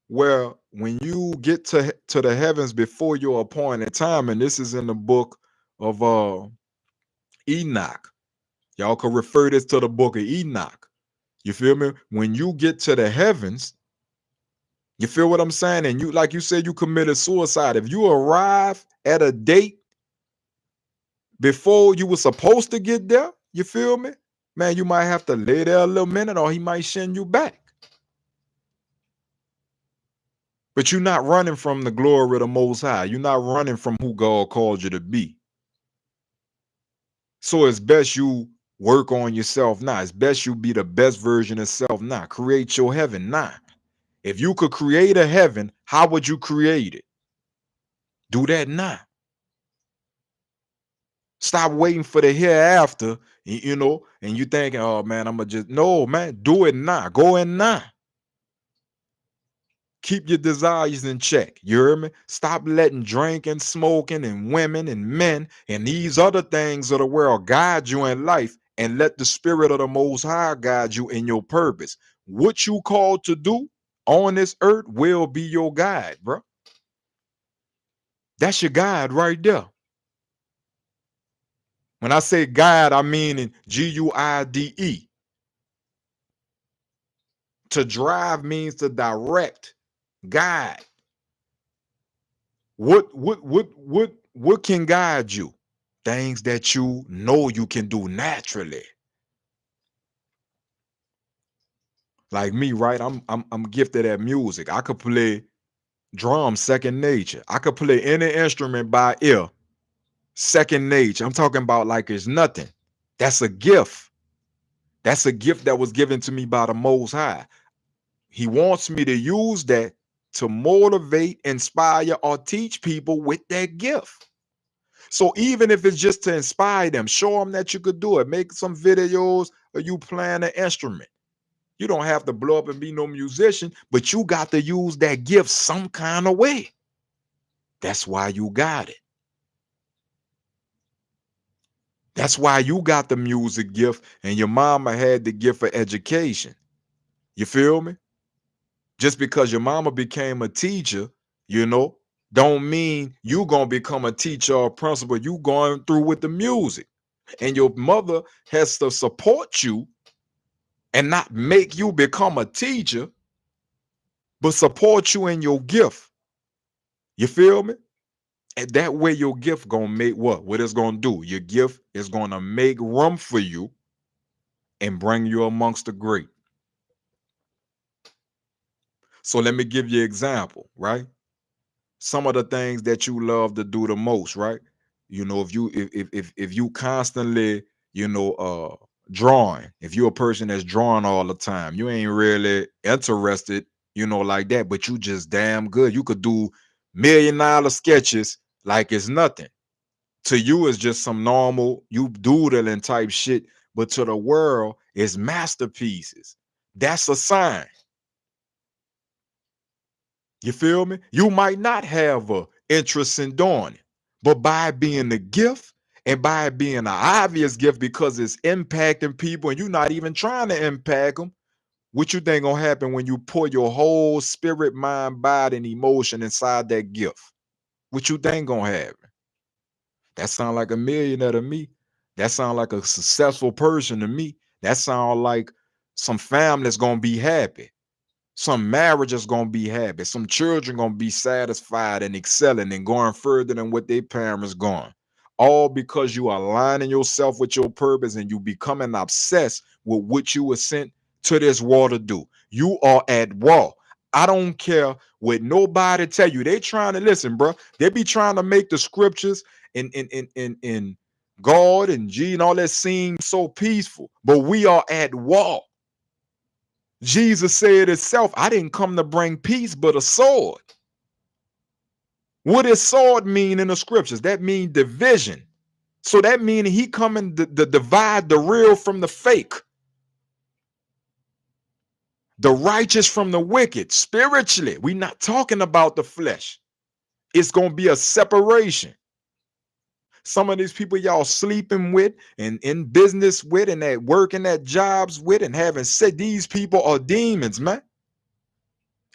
where when you get to the heavens before your appointed time, and this is in the book of Enoch. Y'all can refer this to the book of Enoch. You feel me? When you get to the heavens, you feel what I'm saying? And you, like you said, you committed suicide. If you arrive at a date before you were supposed to get there, you feel me? Man, you might have to lay there a little minute or he might send you back. But you're not running from the glory of the Most High. You're not running from who God called you to be. So it's best you work on yourself now. It's best you be the best version of self now. Create your heaven now. If you could create a heaven, how would you create it? Do that now. Stop waiting for the hereafter, you know, and you thinking, oh man, I'm gonna just no man, do it now. Go in now. Keep your desires in check. You hear me? Stop letting drinking, smoking, and women and men and these other things of the world guide you in life, and let the spirit of the Most High guide you in your purpose. What you called to do on this earth will be your guide, bro. That's your guide right there. When I say guide, I mean in Guide. To drive means to direct, guide. What can guide you? Things that you know you can do naturally. Like me, right? I'm gifted at music. I could play drums second nature. I could play any instrument by ear second nature. I'm talking about like it's nothing. That's a gift. That's a gift that was given to me by the Most High. He wants me to use that to motivate, inspire, or teach people with that gift. So even if it's just to inspire them, show them that you could do it. Make some videos of you playing an instrument. You don't have to blow up and be no musician, but you got to use that gift some kind of way. That's why you got it. That's why you got the music gift and your mama had the gift for education. You feel me? Just because your mama became a teacher, you know, don't mean you gonna become a teacher or principal. You going through with the music. And your mother has to support you and not make you become a teacher, but support you in your gift. You feel me? And that way your gift gonna make what? What it's gonna do? Your gift is gonna make room for you and bring you amongst the great. So let me give you an example, right? Some of the things that you love to do the most, right? You know, if you constantly, you know, drawing, if you're a person that's drawing all the time, you ain't really interested, you know, like that, but you just damn good. You could do $1 million sketches like it's nothing. To you, it's just some normal you doodling type shit, but to the world, it's masterpieces. That's a sign. You feel me? You might not have a interest in doing it, but by it being the gift and by it being an obvious gift because it's impacting people and you're not even trying to impact them, what you think gonna happen when you pour your whole spirit, mind, body, and emotion inside that gift? What you think gonna happen? That sound like a millionaire to me. That sound like a successful person to me. That sound like some family's gonna be happy. Some marriages gonna be happy. Some children gonna be satisfied and excelling and going further than what their parents going. All because you are aligning yourself with your purpose and you becoming obsessed with what you were sent to this world to do. You are at war. I don't care what nobody tell you. They trying to listen, bro. They be trying to make the scriptures in God and G and all that seem so peaceful, but we are at war. Jesus said itself, I didn't come to bring peace, but a sword. What does sword mean in the scriptures? That means division. So that means he coming to divide the real from the fake, the righteous from the wicked. Spiritually, we're not talking about the flesh. It's going to be a separation. Some of these people y'all sleeping with and in business with and at working at jobs with and having said, these people are demons, man.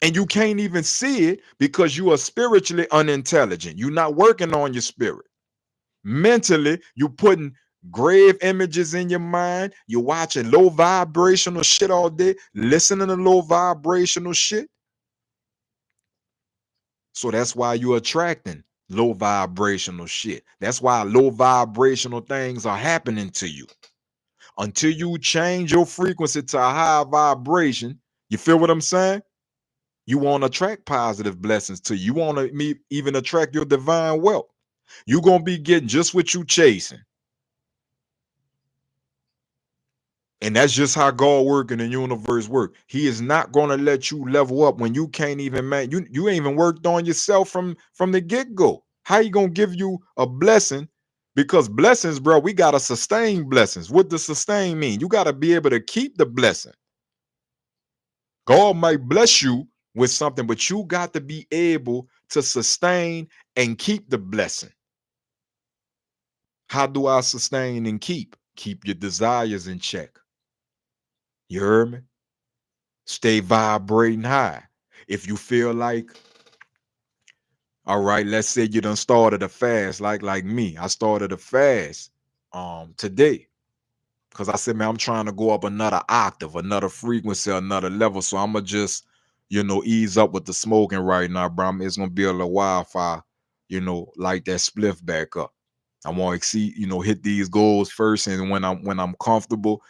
And you can't even see it because you are spiritually unintelligent. You're not working on your spirit. Mentally, you putting grave images in your mind. You're watching low vibrational shit all day, listening to low vibrational shit. So that's why you're attracting low vibrational shit. That's why low vibrational things are happening to you. Until you change your frequency to a high vibration, you feel what I'm saying? You won't attract positive blessings to you. You won't even attract your divine wealth. You're going to be getting just what you chasing. And that's just how God work and the universe work. He is not going to let you level up when you can't even you ain't even worked on yourself from the get-go. How you going to give you a blessing? Because blessings, bro, we got to sustain blessings. What does sustain mean? You got to be able to keep the blessing. God might bless you with something, but you got to be able to sustain and keep the blessing. How do I sustain and keep? Keep your desires in check. You heard me? Stay vibrating high. If you feel like, all right, let's say you done started a fast, like me. I started a fast today. Because I said, man, I'm trying to go up another octave, another frequency, another level. So I'ma just, ease up with the smoking right now, bro. It's gonna be a little while if I, light that spliff back up. I want to exceed, hit these goals first. And when I'm comfortable,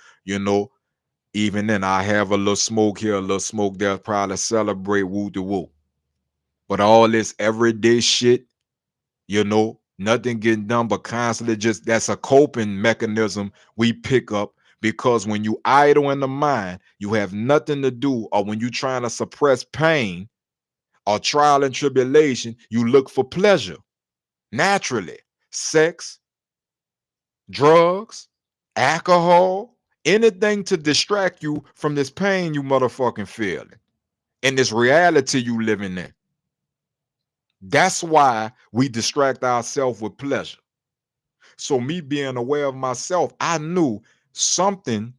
even then I have a little smoke here, a little smoke there, probably celebrate woo to woo. But all this everyday shit, nothing getting done, but constantly just that's a coping mechanism we pick up because when you idle in the mind, you have nothing to do, or when you're trying to suppress pain or trial and tribulation, you look for pleasure naturally. Sex, drugs, alcohol, anything to distract you from this pain you motherfucking feeling and this reality you living in. That's why we distract ourselves with pleasure. So me being aware of myself, I knew something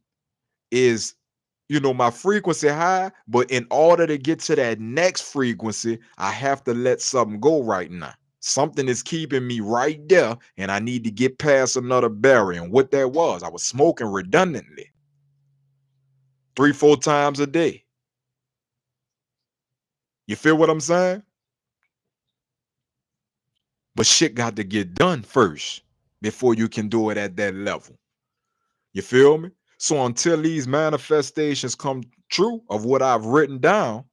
is, my frequency high, but in order to get to that next frequency, I have to let something go right now. Something is keeping me right there, and I need to get past another barrier. And what that was, I was smoking redundantly 3-4 times a day. You feel what I'm saying? But shit got to get done first before you can do it at that level. You feel me? So until these manifestations come true of what I've written down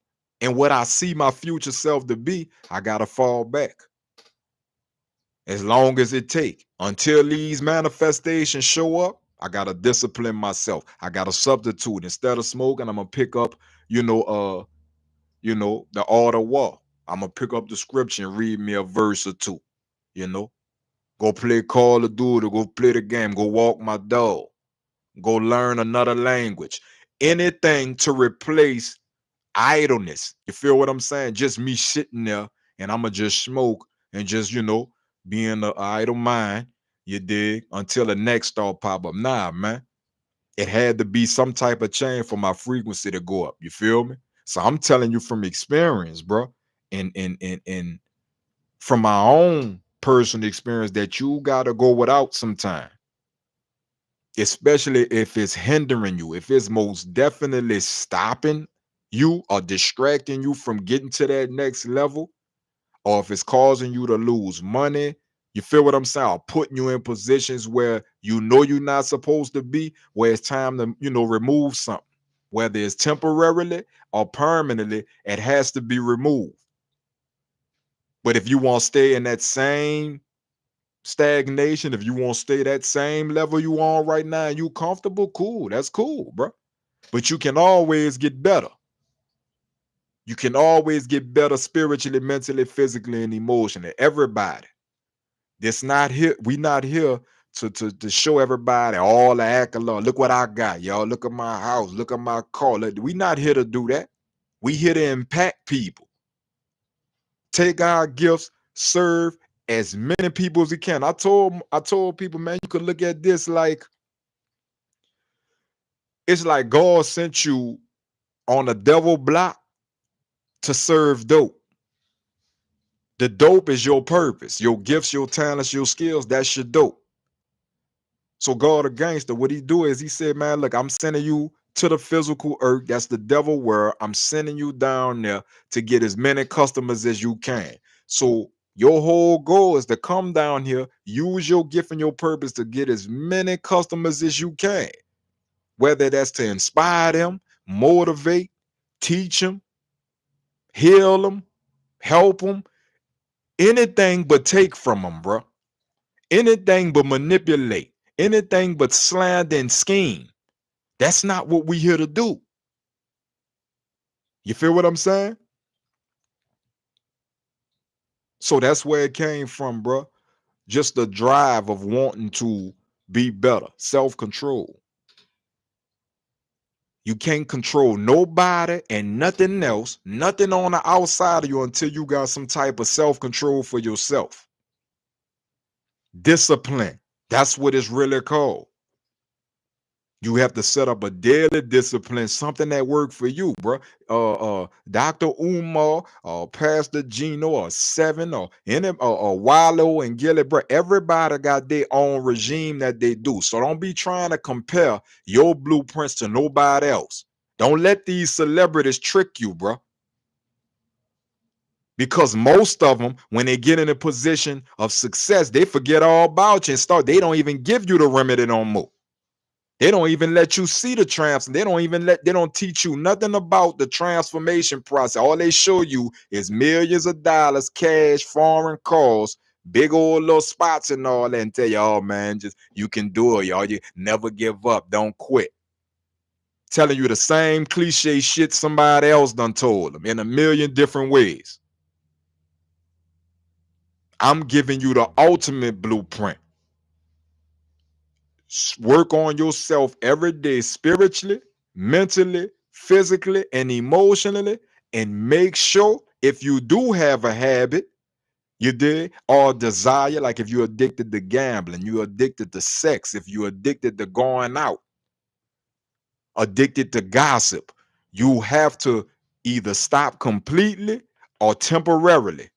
and what I see my future self to be, I gotta fall back. As long as it take. Until these manifestations show up, I gotta discipline myself. I gotta substitute. Instead of smoking, I'm gonna pick up, the art of war. I'm gonna pick up the scripture and read me a verse or two. You know, go play Call of Duty, go play the game, go walk my dog. Go learn another language. Anything to replace idleness. You feel what I'm saying? Just me sitting there and I'ma just smoke and just, be in the idle mind, you dig, until the next thought pop up. Nah, man. It had to be some type of change for my frequency to go up. You feel me? So I'm telling you from experience, bro. And from my own personal experience that you gotta go without sometime, especially if it's hindering you, if it's most definitely stopping you or distracting you from getting to that next level, or if it's causing you to lose money, you feel what I'm saying? Or putting you in positions where you're not supposed to be, where it's time to, remove something, whether it's temporarily or permanently, it has to be removed. But if you want to stay in that same stagnation, if you want to stay that same level you on right now and you comfortable, cool, that's cool, bro. But you can always get better. You can always get better spiritually, mentally, physically, and emotionally. Everybody. That's not here. We not here to show everybody all the accolade. Look what I got, y'all. Look at my house. Look at my car. We not here to do that. We here to impact people. Take our gifts, serve as many people as we can. I told people, man, you could look at this like it's like God sent you on a devil block to serve dope. The dope is your purpose, your gifts, your talents, your skills. That's your dope. So God a gangster, what he do is he said, man, look, I'm sending you to the physical earth. That's the devil world. I'm sending you down there to get as many customers as you can. So your whole goal is to come down here, use your gift and your purpose to get as many customers as you can. Whether that's to inspire them, motivate, teach them, heal them, help them, anything but take from them, bro. Anything but manipulate, anything but slander and scheme. That's not what we here to do. You feel what I'm saying? So that's where it came from, bro. Just the drive of wanting to be better, self-control. You can't control nobody and nothing else, nothing on the outside of you until you got some type of self-control for yourself. Discipline. That's what it's really called. You have to set up a daily discipline, something that worked for you, bro. Dr. Umar or Pastor Gino or Seven or any or Wallow and Gilly, bro. Everybody got their own regime that they do. So don't be trying to compare your blueprints to nobody else. Don't let these celebrities trick you, bro. Because most of them, when they get in a position of success, they forget all about you and start. They don't even give you the remedy no more. They don't even let you see the they don't teach you nothing about the transformation process. All they show you is millions of dollars, cash, foreign cars, big old little spots and all that, and tell you, oh man, just you can do it, y'all. You never give up, don't quit. Telling you the same cliche shit somebody else done told them in a million different ways. I'm giving you the ultimate blueprint. Work on yourself every day, spiritually, mentally, physically, and emotionally, and make sure if you do have a habit, you did, or desire, like if you're addicted to gambling, you're addicted to sex, if you're addicted to going out, addicted to gossip, you have to either stop completely or temporarily.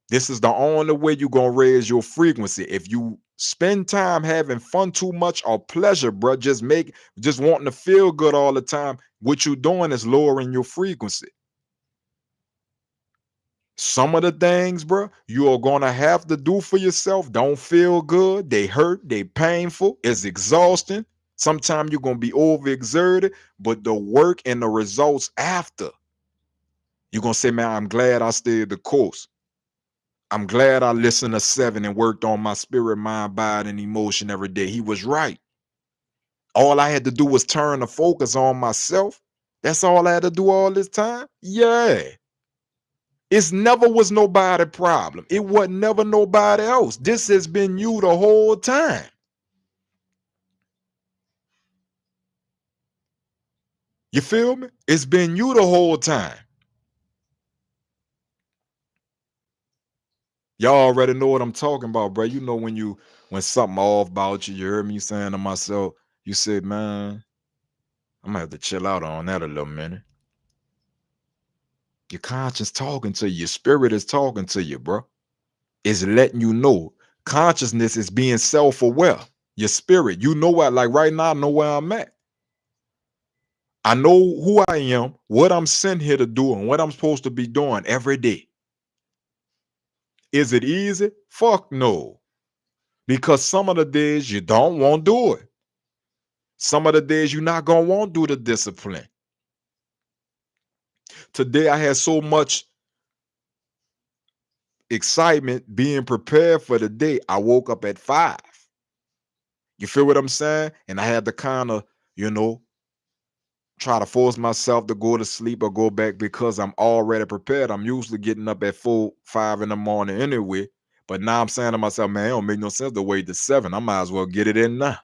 This is the only way you're gonna raise your frequency. If you spend time having fun too much or pleasure, bro, just wanting to feel good all the time, what you're doing is lowering your frequency. Some of the things, bro, you are gonna have to do for yourself don't feel good. They hurt, they painful, it's exhausting. Sometimes you're gonna be overexerted, but the work and the results after, you're gonna say, man, I'm glad I stayed the course. I'm glad I listened to Seven and worked on my spirit, mind, body, and emotion every day. He was right. All I had to do was turn the focus on myself. That's all I had to do all this time. Yeah. It's never was nobody problem. It wasn't never nobody else. This has been you the whole time. You feel me? It's been you the whole time. Y'all already know what I'm talking about, bro. You know when something off about you, you heard me saying to myself, you said, man, I'm gonna have to chill out on that a little minute. Your conscience talking to you. Your spirit is talking to you, bro. It's letting you know. Consciousness is being self-aware. Your spirit, you know what? Like right now, I know where I'm at. I know who I am, what I'm sent here to do, and what I'm supposed to be doing every day. Is it easy? Fuck no. Because some of the days you don't want to do it. Some of the days you're not going to want to do the discipline. Today I had so much excitement being prepared for the day. I woke up at 5. You feel what I'm saying? And I had to kind of, you know, try to force myself to go to sleep or go back because I'm already prepared. I'm usually getting up at 4, 5 in the morning anyway. But now I'm saying to myself, man, it don't make no sense to wait to 7. I might as well get it in now.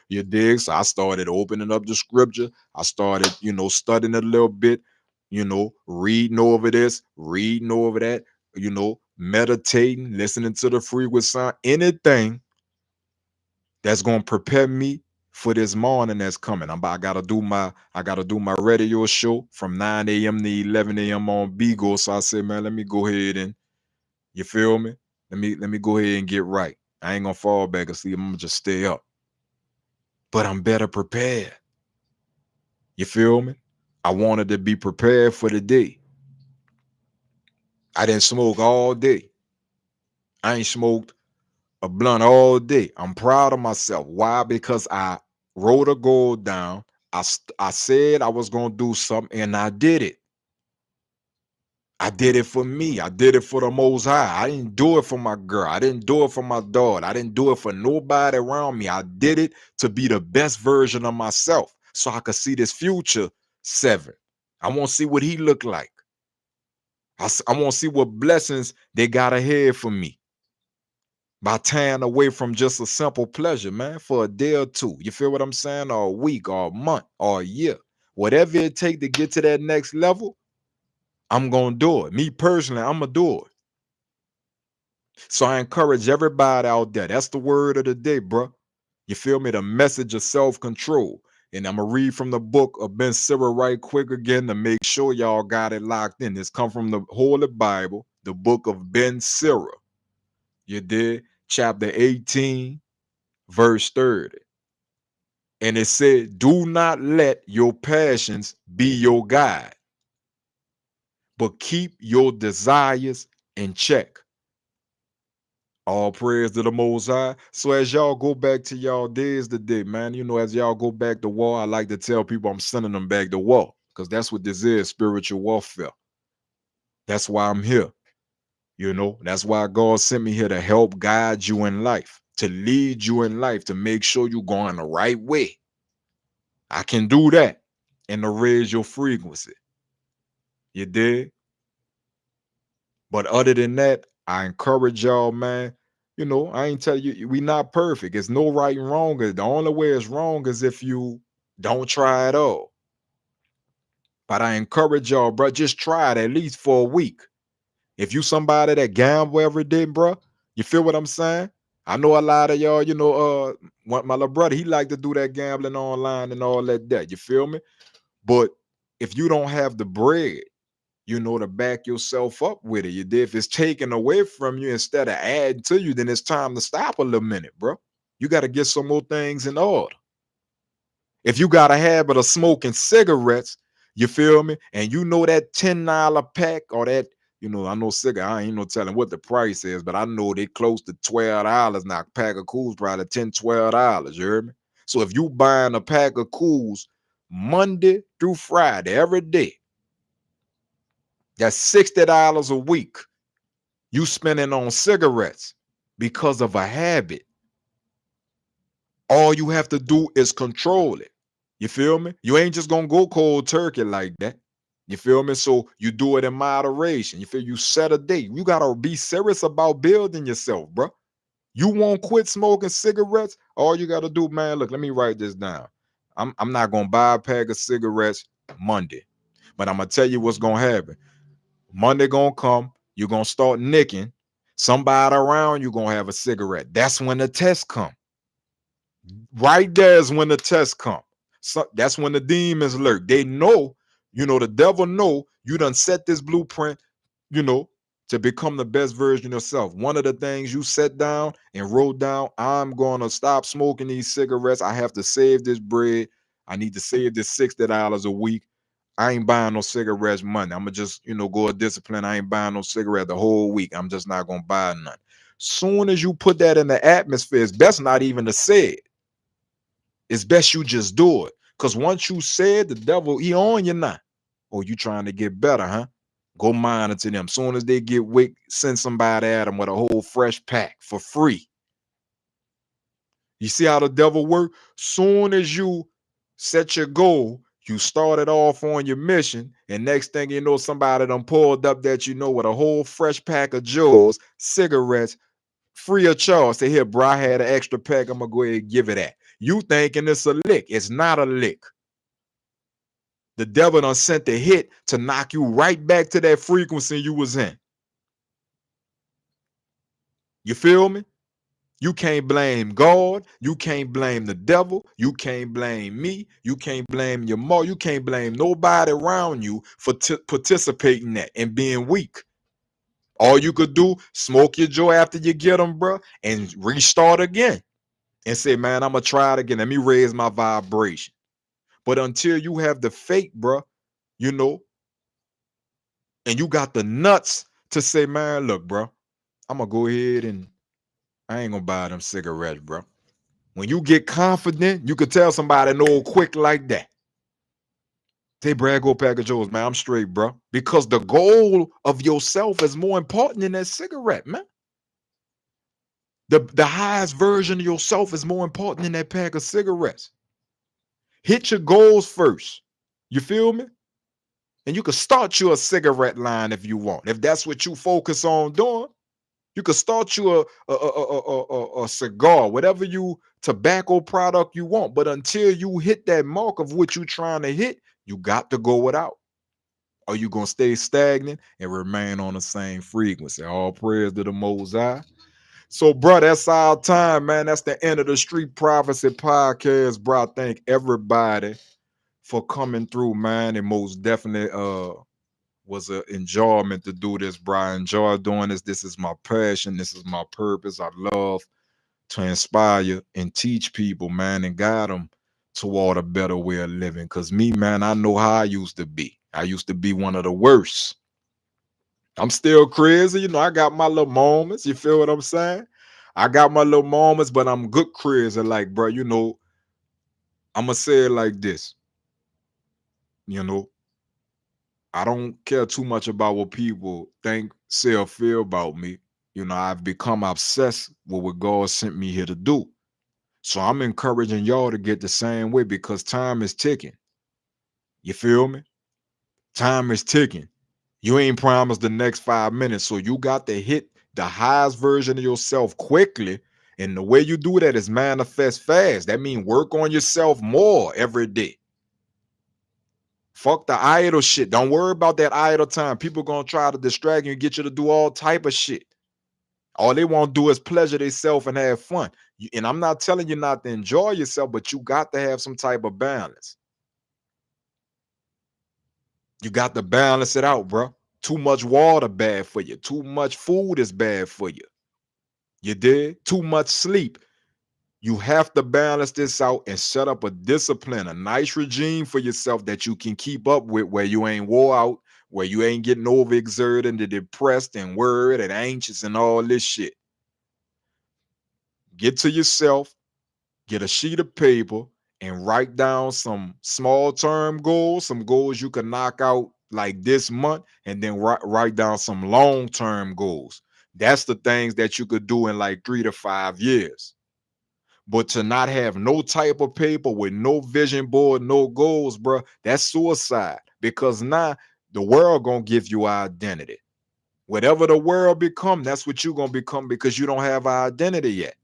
You dig? So I started opening up the scripture. I started, studying a little bit, reading over this, reading over that, meditating, listening to the frequency sound, anything that's gonna prepare me for this morning that's coming. I gotta do my radio show from 9 a.m. to 11 a.m. on Beagle. So I said, man, let me go ahead and you feel me? Let me go ahead and get right. I ain't gonna fall back asleep. I'm gonna just stay up. But I'm better prepared. You feel me? I wanted to be prepared for the day. I didn't smoke all day. I ain't smoked a blunt all day. I'm proud of myself. Why? Because I wrote a goal down. I said I was gonna do something, and I did it. I did it for me. I did it for the Most High. I didn't do it for my girl. I didn't do it for my daughter. I didn't do it for nobody around me. I did it to be the best version of myself, so I could see this future 7. I want to see what he look like. I want to see what blessings they got ahead for me by tying away from just a simple pleasure, man, for a day or two. You feel what I'm saying? Or a week, or a month, or a year. Whatever it take to get to that next level, I'm going to do it. Me personally, I'm going to do it. So I encourage everybody out there. That's the word of the day, bro. You feel me? The message of self-control. And I'm going to read from the book of Ben SIRA right quick again to make sure y'all got it locked in. This come from the Holy Bible, the book of Ben SIRA. You did? Chapter 18, verse 30. And it said, do not let your passions be your guide, but keep your desires in check. All praise to the Most High. So as y'all go back to y'all days today, man, as y'all go back to war, I like to tell people I'm sending them back to war because that's what this is, spiritual warfare. That's why I'm here. That's why God sent me here to help guide you in life, to lead you in life, to make sure you're going the right way. I can do that and to raise your frequency. You dig? But other than that, I encourage y'all, man. I ain't tell you we not perfect. It's no right and wrong. The only way it's wrong is if you don't try at all. But I encourage y'all, bro, just try it at least for a week. If you somebody that gamble every day, bro, you feel what I'm saying? I know a lot of y'all, my little brother, he like to do that gambling online and all that. You feel me? But if you don't have the bread, to back yourself up with it. If it's taken away from you instead of adding to you, then it's time to stop a little minute, bro. You got to get some more things in order. If you got a habit of smoking cigarettes, you feel me? And that $10 pack or that, I know cigarette, I ain't no telling what the price is, but I know they close to $12 now. A pack of cools probably $10, $12. You heard me? So if you buying a pack of cools Monday through Friday every day, that's $60 a week you spending on cigarettes because of a habit. All you have to do is control it. You feel me? You ain't just gonna go cold turkey like that. You feel me? So you do it in moderation. You feel you set a date. You gotta be serious about building yourself, bro. You won't quit smoking cigarettes. All you gotta do, man. Look, let me write this down. I'm not gonna buy a pack of cigarettes Monday, but I'm gonna tell you what's gonna happen. Monday gonna come, you're gonna start nicking. Somebody around you gonna have a cigarette. That's when the test come. Right there is when the test come. So that's when the demons lurk. They know, the devil know you done set this blueprint, you know, to become the best version of yourself. One of the things you set down and wrote down, I'm gonna stop smoking these cigarettes. I have to save this bread. I need to save this $60 a week. I ain't buying no cigarettes Monday. I'm gonna just, go a discipline. I ain't buying no cigarette the whole week. I'm just not gonna buy none. Soon as you put that in the atmosphere, it's best not even to say it. It's best you just do it. Because once you said, the devil, he on you now. Oh, you trying to get better, huh? Go monitor them. Soon as they get weak, send somebody at them with a whole fresh pack for free. You see how the devil work? Soon as you set your goal, You started off on your mission, and next thing you know, somebody done pulled up that you know with a whole fresh pack of Jules, cigarettes, free of charge. Say, here, bro, I had an extra pack. I'm gonna go ahead and give it that. You thinking it's a lick. It's not a lick. The devil done sent the hit to knock you right back to that frequency you was in. You feel me? You can't blame God. You can't blame the devil. You can't blame me. You can't blame your mom. You can't blame nobody around you for participating in that and being weak. All you could do, smoke your joy after you get them, bro, and restart again and say, man, I'm going to try it again. Let me raise my vibration. But until you have the faith, bro, you know, and you got the nuts to say, man, look, bro, I'm going to go ahead and I ain't going to buy them cigarettes, bro. When you get confident, you could tell somebody no quick like that. Say, Brad, go pack of Joes, man. I'm straight, bro. Because the goal of yourself is more important than that cigarette, man. The highest version of yourself is more important than that pack of cigarettes. Hit your goals first. You feel me? And you can start you a cigarette line if you want. If that's what you focus on doing, you could start you a cigar, whatever you tobacco product you want. But until you hit that mark of what you're trying to hit, you got to go without. Or you gonna stay stagnant and remain on the same frequency. All praise to the Most High. So, bro, that's our time, man. That's the end of the Street Prophecy Podcast, bro. I thank everybody for coming through, man. It most definitely was an enjoyment to do this, bro. I enjoy doing this. This is my passion. This is my purpose. I love to inspire and teach people, man, and guide them toward a better way of living. Because me, man, I know how I used to be. I used to be one of the worst. I'm still crazy. You know, I got my little moments. You feel what I'm saying? I got my little moments, but I'm good crazy. Like, bro, you know, I'm going to say it like this. You know, I don't care too much about what people think, say, or feel about me. You know, I've become obsessed with what God sent me here to do. So I'm encouraging y'all to get the same way because time is ticking. You feel me? Time is ticking. You ain't promised the next 5 minutes. So you got to hit the highest version of yourself quickly. And the way you do that is manifest fast. That means work on yourself more every day. Fuck the idle shit. Don't worry about that idle time. People gonna try to distract you and get you to do all type of shit. All they want to do is pleasure themselves and have fun. And I'm not telling you not to enjoy yourself, but you got to have some type of balance. You got to balance it out, bro. Too much water bad for you. Too much food is bad for you. You did? Too much sleep. You have to balance this out and set up a discipline, a nice regime for yourself that you can keep up with where you ain't wore out, where you ain't getting overexerted and depressed and worried and anxious and all this shit. Get to yourself, get a sheet of paper and write down some small term goals, some goals you can knock out like this month, and then write down some long term goals. That's the things that you could do in like 3 to 5 years. But to not have no type of paper with no vision board, no goals, bro, that's suicide. Because now the world gonna give you identity. Whatever the world become, that's what you're gonna become because you don't have an identity yet.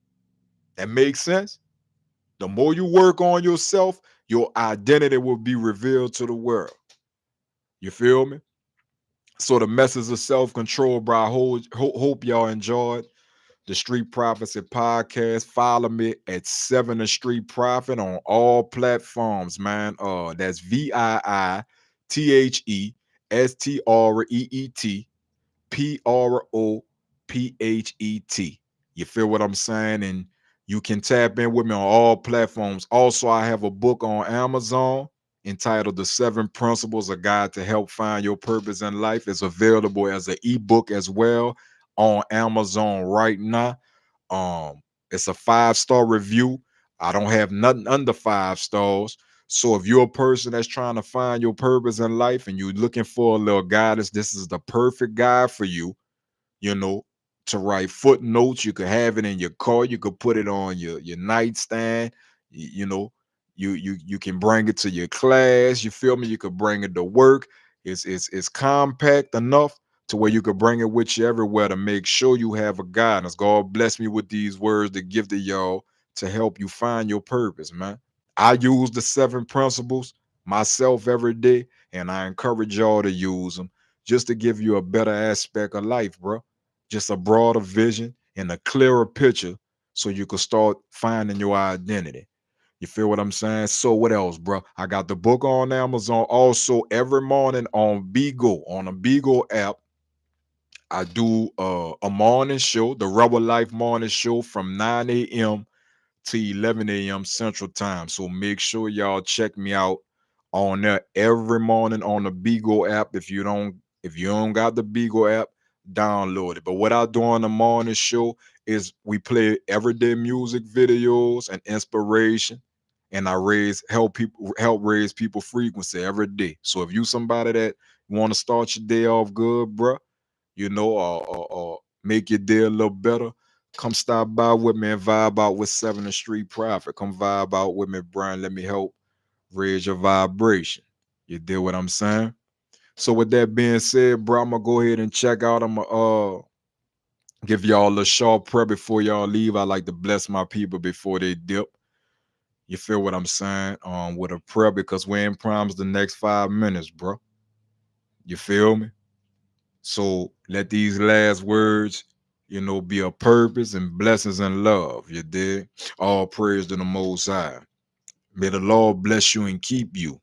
That makes sense? The more you work on yourself, your identity will be revealed to the world. You feel me? So the message of self-control, bro. I hope y'all enjoyed the Street Prophecy Podcast. Follow me at 7 The Street Prophet on all platforms, man. That's VIITHESTREET You feel what I'm saying? And you can tap in with me on all platforms. Also, I have a book on Amazon entitled The 7 Principles, a guide to help find your purpose in life. It's available as an ebook as well on Amazon right now. It's a 5-star review. I don't have nothing under 5 stars. So if you're a person that's trying to find your purpose in life and you're looking for a little guidance, this is the perfect guide for you, you know, to write footnotes. You could have it in your car. You could put it on your nightstand. You know, You can bring it to your class. You feel me? You could bring it to work. It's compact enough to where you could bring it with you everywhere to make sure you have a guidance. God bless me with these words to give to y'all to help you find your purpose, man. I use the 7 principles myself every day, and I encourage y'all to use them just to give you a better aspect of life, bro. Just a broader vision and a clearer picture so you can start finding your identity. You feel what I'm saying? So what else, bro? I got the book on Amazon. Also, every morning on Beagle, on the Beagle app, I do a morning show, the Rebel Life morning show from 9 a.m. to 11 a.m. Central Time. So make sure y'all check me out on there every morning on the Beagle app. If you don't got the Beagle app, download it. But what I do on the morning show is we play everyday music videos and inspiration. And I help raise people frequency every day. So if you somebody that want to start your day off good, bruh, or make your day a little better, come stop by with me and vibe out with 7th Street Prophet. Come vibe out with me, Brian. Let me help raise your vibration. You deal what I'm saying? So with that being said, bro, I'm gonna go ahead and check out. I'm gonna give y'all a short prayer before y'all leave. I like to bless my people before they dip. You feel what I'm saying? With a prayer because we ain't promised the next 5 minutes, bro. You feel me? So let these last words, be a purpose and blessings and love. You did. All praise to the Most High. May the Lord bless you and keep you.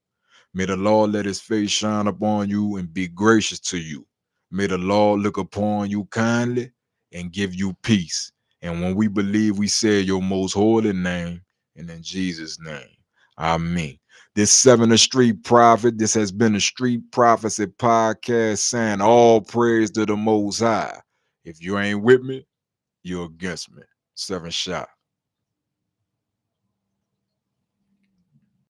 May the Lord let his face shine upon you and be gracious to you. May the Lord look upon you kindly and give you peace. And when we believe, we say your most holy name, and in Jesus' name. Amen. This 7th Street Prophet, this has been a Street Prophecy podcast saying all praise to the Most High. If you ain't with me, you're against me. 7 shot.